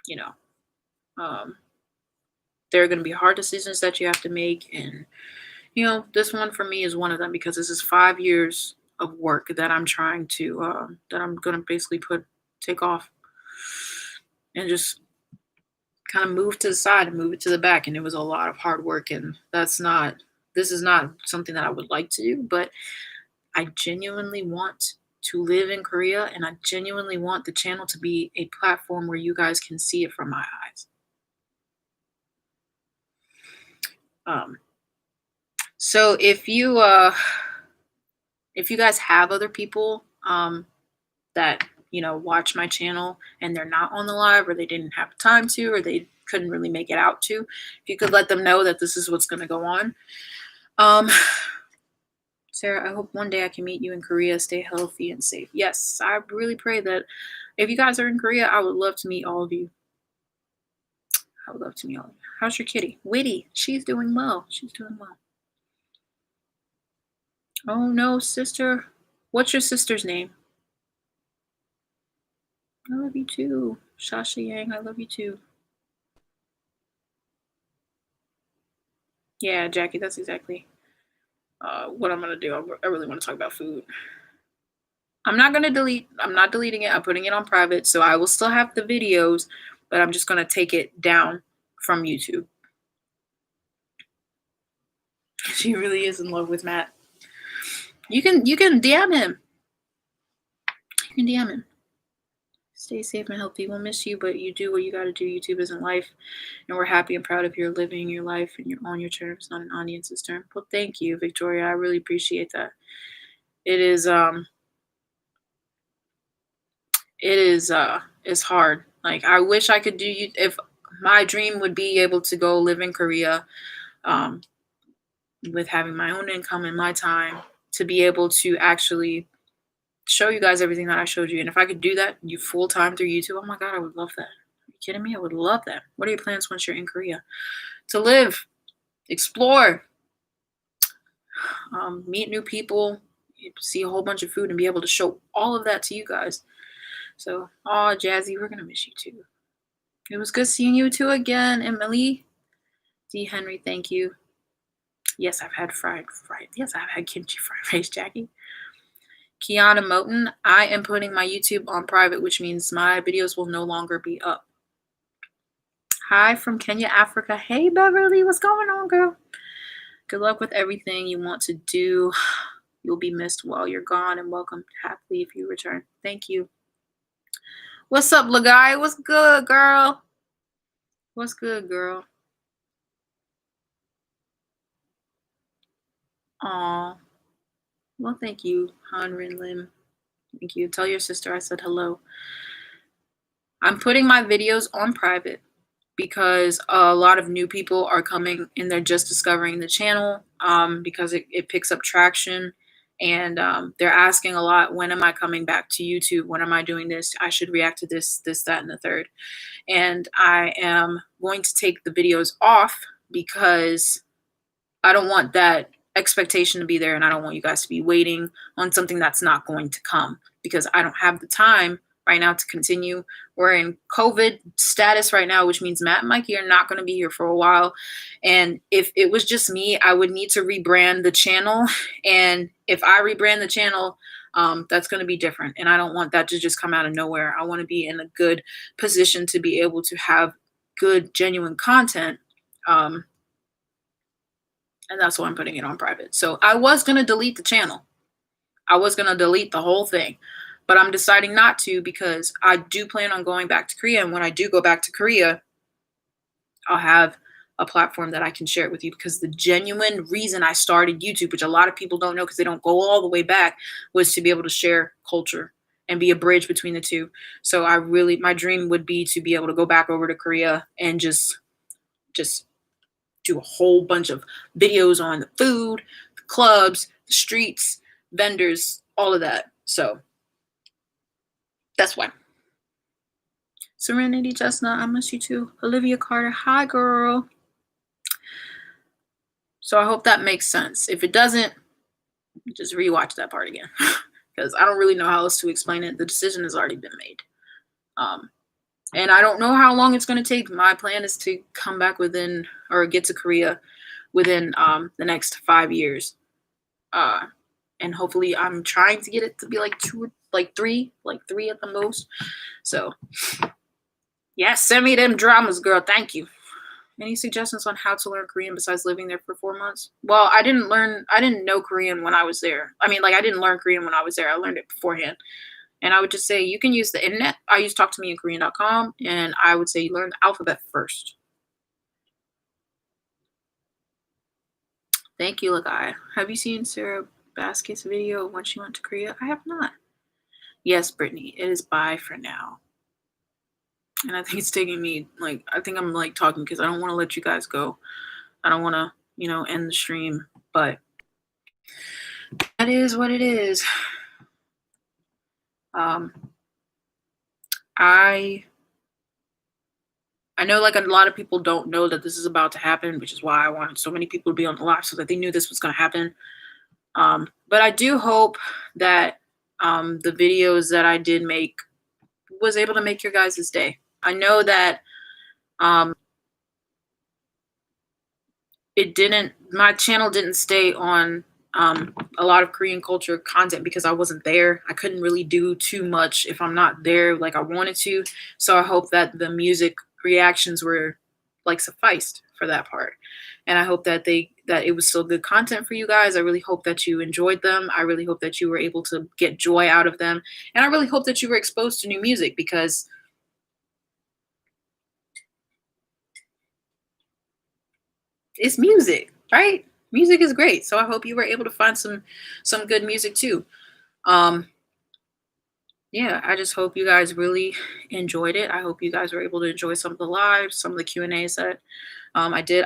You know, um, there are going to be hard decisions that you have to make, and this one for me is one of them because this is 5 years of work that I'm trying to that I'm going to basically take off and just kind of move to the side and move it to the back. And it was a lot of hard work, and this is not something that I would like to do, but I genuinely want to live in Korea, and I genuinely want the channel to be a platform where you guys can see it from my eyes. Um, so if you guys have other people that watch my channel and they're not on the live, or they didn't have time to, or they couldn't really make it out to, if you could let them know that this is what's going to go on. Sarah, I hope one day I can meet you in Korea. Stay healthy and safe. Yes, I really pray that if you guys are in Korea, I would love to meet all of you. I would love to meet all of you. How's your kitty? Witty. She's doing well. She's doing well. Oh no, sister. What's your sister's name? I love you too. Shasha Yang, I love you too. Yeah, Jackie, that's exactly what I'm going to do. I really want to talk about food. I'm not deleting it. I'm putting it on private. So I will still have the videos, but I'm just going to take it down from YouTube. She really is in love with Matt. You can DM him. You can DM him. Stay safe and healthy. We'll miss you, but you do what you got to do. YouTube isn't life, and we're happy and proud of your living your life and you're on your terms, not an audience's term. Well, thank you, Victoria. I really appreciate that. It's hard. Like, I wish I could do you. If my dream would be able to go live in Korea, with having my own income and my time to be able to actually show you guys everything that I showed you. And if I could do that you full time through YouTube, oh my God, I would love that. Are you kidding me? I would love that. What are your plans once you're in Korea? To live, explore, meet new people, see a whole bunch of food, and be able to show all of that to you guys. So, Jazzy, we're gonna miss you too. It was good seeing you too again, Emily. D. Henry, thank you. Yes, I've had fried. Yes, I've had kimchi fried rice, Jackie. Kiana Moten, I am putting my YouTube on private, which means my videos will no longer be up. Hi from Kenya, Africa. Hey, Beverly, what's going on, girl? Good luck with everything you want to do. You'll be missed while you're gone, and welcome happily if you return. Thank you. What's up, Lagai? What's good, girl? What's good, girl? Aw. Well, thank you, Hanrin Lim. Thank you. Tell your sister I said hello. I'm putting my videos on private because a lot of new people are coming and they're just discovering the channel because it picks up traction. And they're asking a lot, when am I coming back to YouTube? When am I doing this? I should react to this, that, and the third. And I am going to take the videos off because I don't want that expectation to be there, and I don't want you guys to be waiting on something that's not going to come, because I don't have the time right now to continue. We're in COVID status right now, which means Matt and Mikey are not going to be here for a while. And if it was just me, I would need to rebrand the channel. And if I rebrand the channel, that's going to be different. And I don't want that to just come out of nowhere. I want to be in a good position to be able to have good, genuine content. And that's why I'm putting it on private. So I was going to delete the channel. I was going to delete the whole thing, but I'm deciding not to, because I do plan on going back to Korea. And when I do go back to Korea, I'll have a platform that I can share it with you, because the genuine reason I started YouTube, which a lot of people don't know because they don't go all the way back, was to be able to share culture and be a bridge between the two. So my dream would be to be able to go back over to Korea and just do a whole bunch of videos on the food, the clubs, the streets, vendors, all of that. So that's why. Serenity Chestnut, I miss you too. Olivia Carter, hi girl. So I hope that makes sense. If it doesn't, just rewatch that part again, because I don't really know how else to explain it. The decision has already been made. And I don't know how long it's going to take. My plan is to come back within, or get to Korea within the next 5 years. And hopefully I'm trying to get it to be like three at the most. So yeah, send me them dramas, girl. Thank you. Any suggestions on how to learn Korean besides living there for 4 months? Well, I didn't know Korean when I was there. I mean, like, I didn't learn Korean when I was there. I learned it beforehand. And I would just say you can use the internet. I use talktomeinkorean.com, and I would say you learn the alphabet first. Thank you, Lagai. Have you seen Sarah Basket's video when she went to Korea? I have not. Yes, Brittany, it is bye for now. And I think it's taking me, I think I'm talking because I don't want to let you guys go. I don't want to, end the stream, but that is what it is. I know a lot of people don't know that this is about to happen, which is why I wanted so many people to be on the live so that they knew this was going to happen. But I do hope that the videos that I did make was able to make your guys' day. I know that my channel didn't stay on a lot of Korean culture content because I wasn't there. I couldn't really do too much if I'm not there like I wanted to. So I hope that the music reactions were sufficed for that part. And I hope that it was still good content for you guys. I really hope that you enjoyed them. I really hope that you were able to get joy out of them. And I really hope that you were exposed to new music, because it's music, right? Music is great. So I hope you were able to find some good music too. Yeah, I just hope you guys really enjoyed it. I hope you guys were able to enjoy some of the lives, some of the Q&As that I did.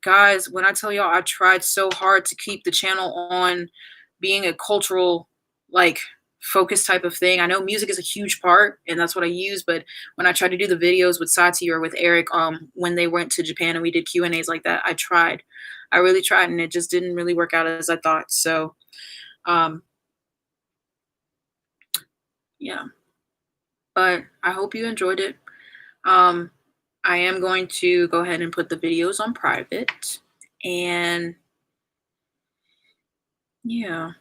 Guys, when I tell y'all, I tried so hard to keep the channel on being a cultural, focus type of thing. I know music is a huge part, and that's what I use. But when I tried to do the videos with Sati or with Eric, when they went to Japan and we did Q&As like that, I really tried, and it just didn't really work out as I thought. So, yeah, but I hope you enjoyed it. I am going to go ahead and put the videos on private, and yeah,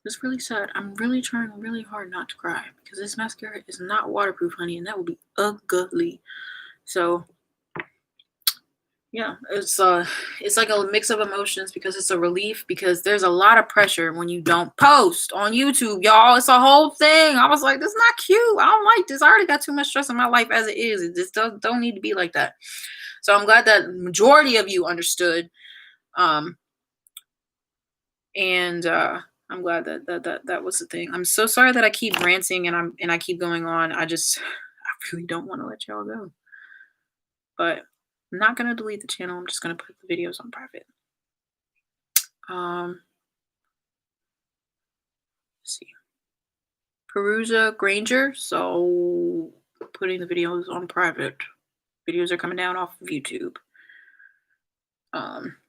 it's really sad. I'm really trying really hard not to cry because this mascara is not waterproof, honey, and that will be ugly. So yeah, it's like a mix of emotions, because it's a relief, because there's a lot of pressure when you don't post on YouTube, y'all. It's a whole thing. I was like, this is not cute. I don't like this. I already got too much stress in my life as it is. It just don't need to be like that. So I'm glad that majority of you understood. And I'm glad that was the thing. I'm so sorry that I keep ranting and I keep going on. I really don't want to let y'all go. But I'm not going to delete the channel. I'm just going to put the videos on private. Let's see. Perusa Granger. So putting the videos on private. Videos are coming down off of YouTube.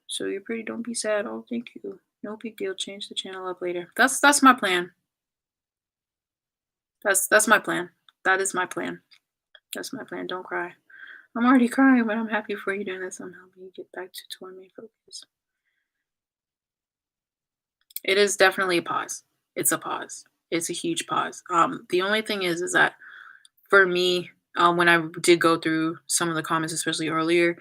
So you're pretty. Don't be sad. Oh, thank you. No big deal. Change the channel up later. That's my plan. That's my plan. That is my plan. That's my plan. Don't cry. I'm already crying, but I'm happy for you doing this. I'm helping you get back to tour main focus. It is definitely a pause. It's a pause. It's a huge pause. The only thing is that for me, when I did go through some of the comments, especially earlier,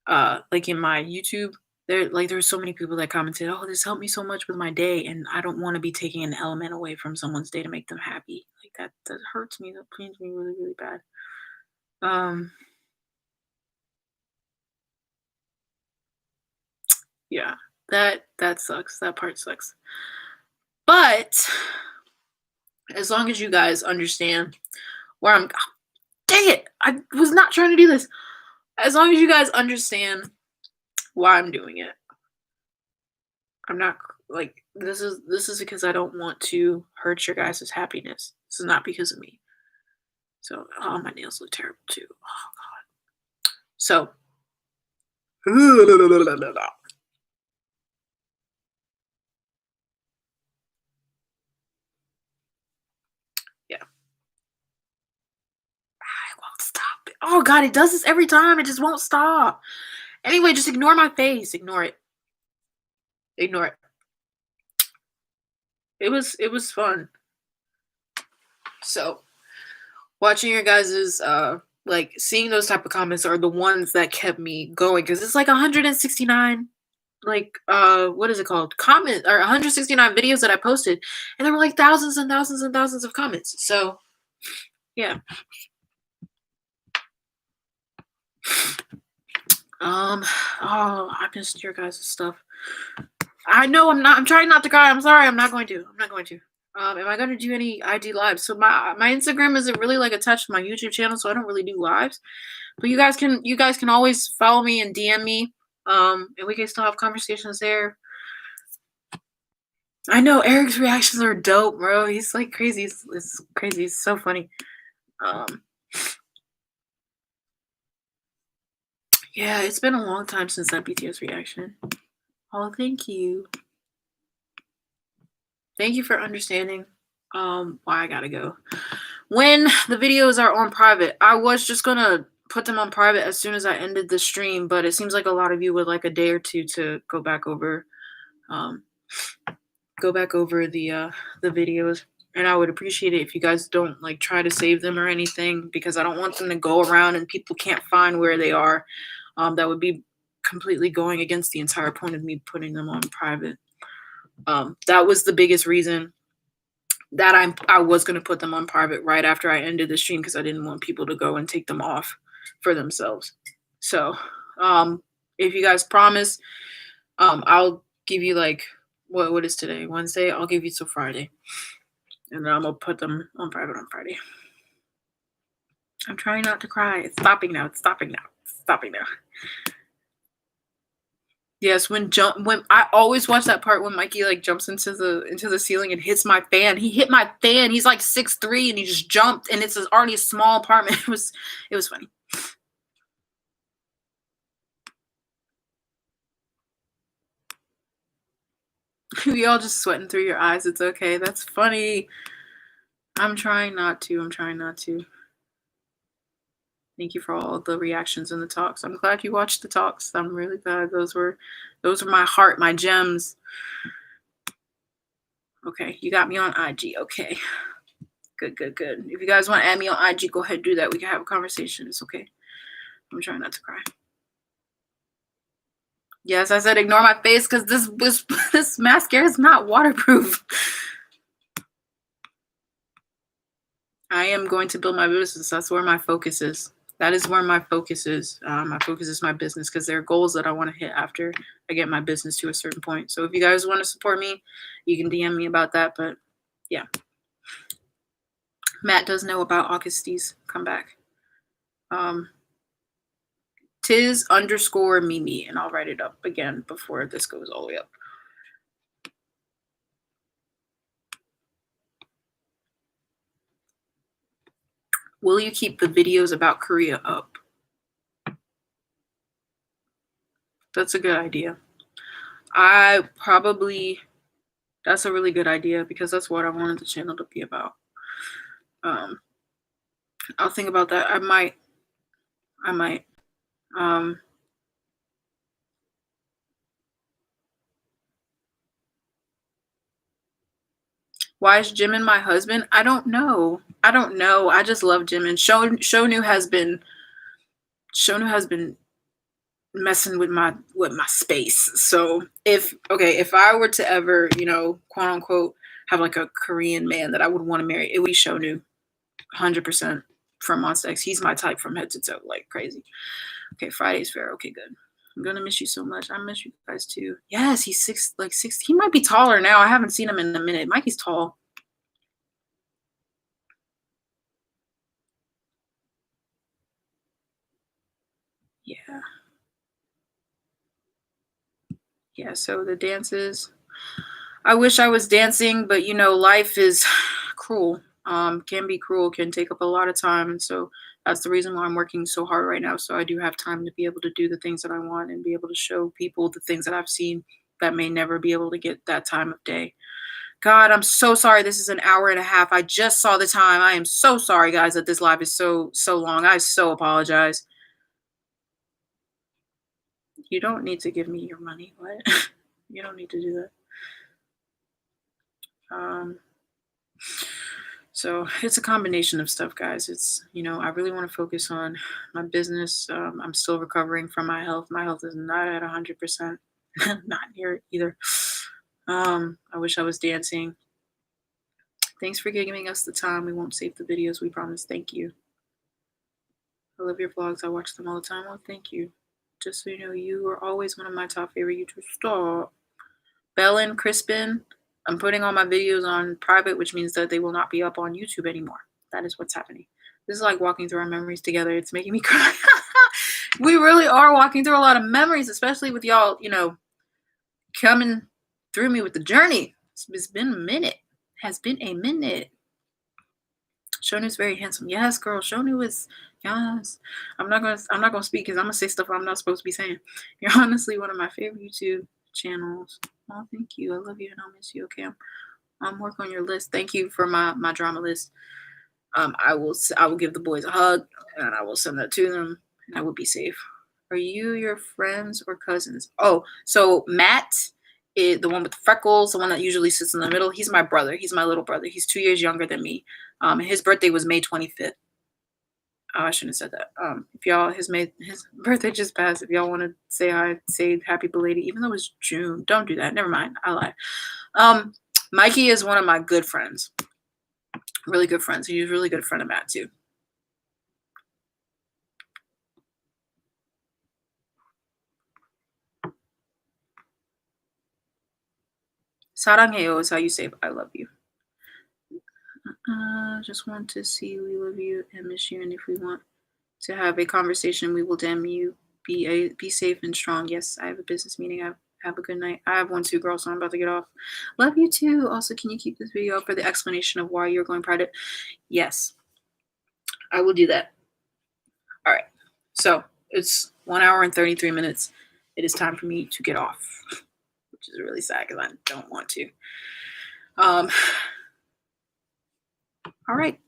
like in my YouTube, there's so many people that commented, "Oh, this helped me so much with my day," and I don't want to be taking an element away from someone's day to make them happy. Like that hurts me. That pains me really, really bad. Um, yeah, that sucks. That part sucks. But as long as you guys understand where I'm, dang it, I was not trying to do this. As long as you guys understand why I'm doing it, I'm not like this is because I don't want to hurt your guys' happiness. This is not because of me. So, oh, my nails look terrible too. Oh god. So, yeah, I won't stop. Oh god, it does this every time. It just won't stop. Anyway, just ignore my face. Ignore it. Ignore it. It was fun. So, watching your guys's like seeing those type of comments are the ones that kept me going because it's like 169 like what is it called comment or 169 videos that I posted and there were like thousands and thousands and thousands of comments. So yeah. Oh, I missed your guys' stuff. I know I'm trying not to cry. I'm sorry. I'm not going to. Am I gonna do any IG lives? So my Instagram isn't really like attached to my YouTube channel, so I don't really do lives. But you guys can always follow me and DM me. And we can still have conversations there. I know Eric's reactions are dope, bro. He's like crazy. It's crazy. It's so funny. Um, yeah, it's been a long time since that BTS reaction. Oh, thank you. Thank you for understanding. Why I gotta go. When the videos are on private, I was just gonna put them on private as soon as I ended the stream, but it seems like a lot of you would like a day or two to um go back over the videos. And I would appreciate it if you guys don't like try to save them or anything because I don't want them to go around and people can't find where they are. That would be completely going against the entire point of me putting them on private. That was the biggest reason that I was gonna put them on private right after I ended the stream because I didn't want people to go and take them off for themselves. So, if you guys promise, I'll give you like what is today? Wednesday. I'll give you till Friday, and then I'm gonna put them on private on Friday. I'm trying not to cry. It's stopping now. It's stopping now. It's stopping now. Yes, when I always watch that part when Mikey like jumps into the ceiling and hits my fan. He hit my fan. He's like 6'3" and he just jumped and it's already a small apartment. It was funny. We all just sweating through your eyes. It's okay. That's funny. I'm trying not to. I'm trying not to. Thank you for all the reactions and the talks. I'm glad you watched the talks. I'm really glad. Those were my heart, my gems. Okay, you got me on IG. Okay. Good. If you guys want to add me on IG, go ahead and do that. We can have a conversation. It's okay. I'm trying not to cry. Yes, I said ignore my face because this mascara is not waterproof. I am going to build my business. That's where my focus is. That is where my focus is. My focus is my business because there are goals that I want to hit after I get my business to a certain point. So if you guys want to support me, you can DM me about that. But yeah. Matt does know about Augusti's comeback. Tiz_Mimi, and I'll write it up again before this goes all the way up. Will you keep the videos about Korea up? That's a good idea. I probably That's a really good idea because that's what I wanted the channel to be about. Um, I'll think about that. I might. Um, why is Jimin my husband? I don't know. I don't know. I just love Jimin. Shonu has been messing with my space. So if I were to ever, quote unquote, have like a Korean man that I would want to marry, it would be Shonu, 100% from Monsta X. He's my type from head to toe, like crazy. Okay, Friday's fair. Okay, good. I'm gonna miss you so much. I miss you guys too. Yes, he's 6. He might be taller now. I haven't seen him in a minute. Mikey's tall. Yeah. Yeah, so the dances. I wish I was dancing, but life is cruel. Can be cruel, can take up a lot of time. And so that's the reason why I'm working so hard right now. So I do have time to be able to do the things that I want and be able to show people the things that I've seen that may never be able to get that time of day. God, I'm so sorry. This is an hour and a half. I just saw the time. I am so sorry, guys, that this live is so long. I so apologize. You don't need to give me your money. What? You don't need to do that. So it's a combination of stuff, guys. It's, I really want to focus on my business. I'm still recovering from my health. My health is not at 100%, not near either. I wish I was dancing. Thanks for giving us the time. We won't save the videos. We promise. Thank you. I love your vlogs. I watch them all the time. Well, thank you. Just so you know, you are always one of my top favorite YouTubers. Stop. Bellin Crispin. I'm putting all my videos on private, which means that they will not be up on YouTube anymore. That is what's happening. This is like walking through our memories together. It's making me cry. We really are walking through a lot of memories, especially with y'all, coming through me with the journey. It's been a minute. Has been a minute. Shonu's very handsome. Yes, girl. Shonu is yes. I'm not gonna speak because I'm gonna say stuff I'm not supposed to be saying. You're honestly one of my favorite YouTube channels. Oh, thank you. I love you and I'll miss you. Okay, I'm work on your list. Thank you for my drama list. I will give the boys a hug and I will send that to them and I will be safe. Are you your friends or cousins? Oh, so Matt is the one with the freckles, the one that usually sits in the middle. He's my brother. He's my little brother. He's 2 years younger than me. His birthday was May 25th. Oh, I shouldn't have said that. If y'all his birthday just passed. If y'all want to say hi, say happy belated, even though it's June. Don't do that. Never mind. I lied. Mikey is one of my good friends. Really good friends. He's a really good friend of Matt too. Saranghae is how you say I love you. Just want to see we love you and miss you, and if we want to have a conversation, we will damn you. Be safe and strong. Yes, I have a business meeting. Have a good night. I have one too, girl, so I'm about to get off. Love you too. Also, can you keep this video up for the explanation of why you're going private? Yes, I will do that. All right. So it's 1 hour and 33 minutes. It is time for me to get off, which is really sad because I don't want to. All right.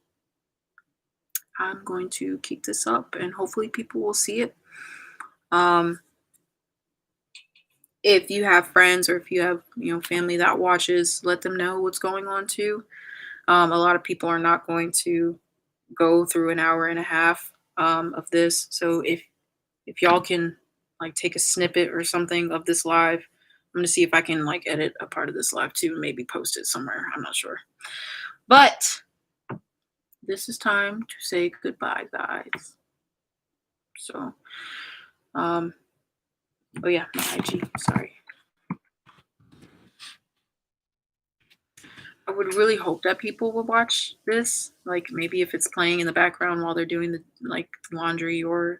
I'm going to keep this up and hopefully people will see it. If you have friends or if you have, family that watches, let them know what's going on too. A lot of people are not going to go through an hour and a half of this. So if y'all can like take a snippet or something of this live, I'm gonna see if I can like edit a part of this live too and maybe post it somewhere. I'm not sure. But this is time to say goodbye, guys. So oh yeah, my IG, sorry. I would really hope that people would watch this. Like maybe if it's playing in the background while they're doing the laundry or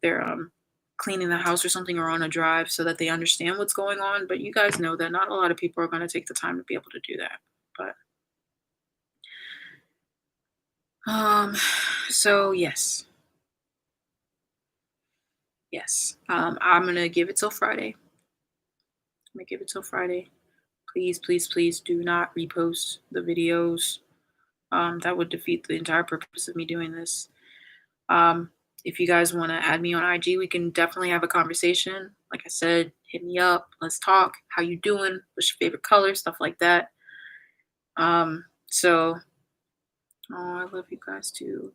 they're cleaning the house or something or on a drive so that they understand what's going on. But you guys know that not a lot of people are going to take the time to be able to do that. But So yes. Yes. I'm gonna give it till Friday. I'm gonna give it till Friday. Please, please, please do not repost the videos. That would defeat the entire purpose of me doing this. Um, if you guys want to add me on IG, we can definitely have a conversation. Like I said, hit me up. Let's talk. How you doing? What's your favorite color? Stuff like that. So oh, I love you guys too.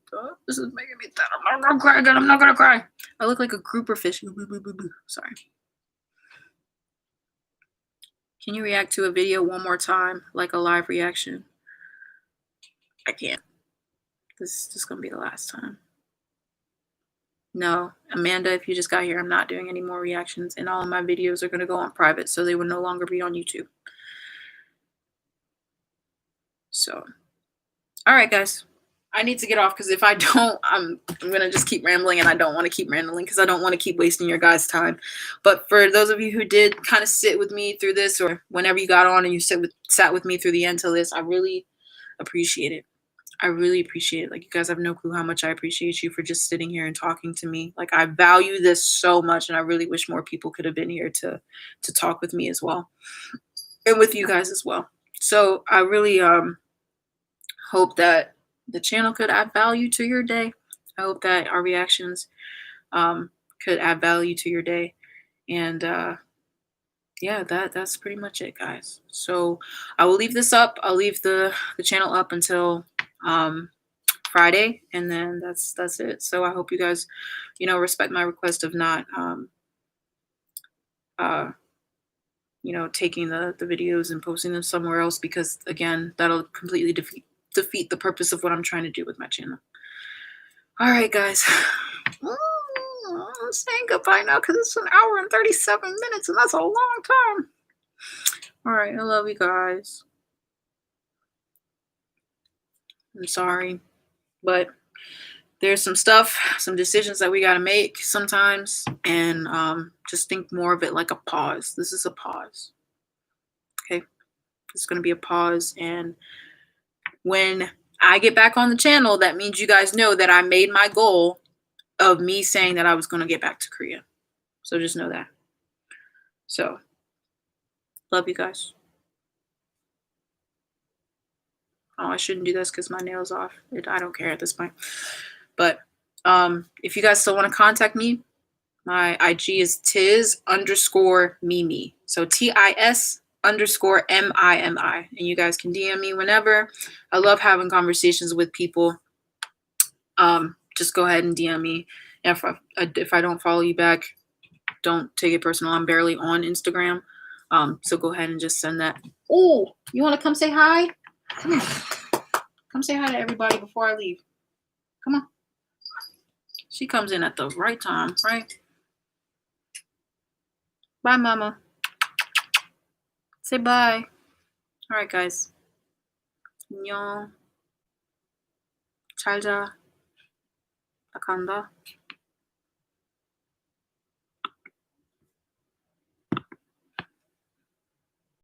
This is making me sad. I'm not gonna cry again. I'm not gonna cry. I look like a grouper fish. Sorry. Can you react to a video one more time, like a live reaction? I can't. This is just gonna be the last time. No, Amanda, if you just got here, I'm not doing any more reactions, and all of my videos are gonna go on private, so they will no longer be on YouTube. So, all right, guys. I need to get off because if I don't, I'm gonna just keep rambling, and I don't want to keep rambling because I don't want to keep wasting your guys' time. But for those of you who did kind of sit with me through this, or whenever you got on and you sat with me through the end till this, I really appreciate it. I really appreciate it. Like, you guys have no clue how much I appreciate you for just sitting here and talking to me. Like, I value this so much, and I really wish more people could have been here to talk with me as well, and with you guys as well. So I really hope that the channel could add value to your day. I hope that our reactions could add value to your day, and yeah, that's pretty much it, guys. So I will leave this up. I'll leave the channel up until Friday, and then that's it. So I hope you guys, respect my request of not, uh, taking the videos and posting them somewhere else, because again, that'll completely defeat the purpose of what I'm trying to do with my channel. All right, guys. I'm saying goodbye now because it's an hour and 37 minutes, and that's a long time. All right, I love you guys. I'm sorry, but there's some decisions that we got to make sometimes, and just think more of it like a pause. This is a pause. Okay, it's going to be a pause, and when I get back on the channel, that means you guys know that I made my goal of me saying that I was going to get back to Korea. So just know that. So love you guys. Oh, I shouldn't do this because my nail's off. I don't care at this point. But if you guys still want to contact me, my IG is tiz_mimi. So TIS_MIMI. And you guys can DM me whenever. I love having conversations with people. Just go ahead and DM me. If I don't follow you back, don't take it personal. I'm barely on Instagram. So go ahead and just send that. Oh, you want to come say hi? Come here. Come say hi to everybody before I leave. Come on. She comes in at the right time, right? Bye, Mama. Say bye. All right, guys. 안녕. 잘 자. 나 간다.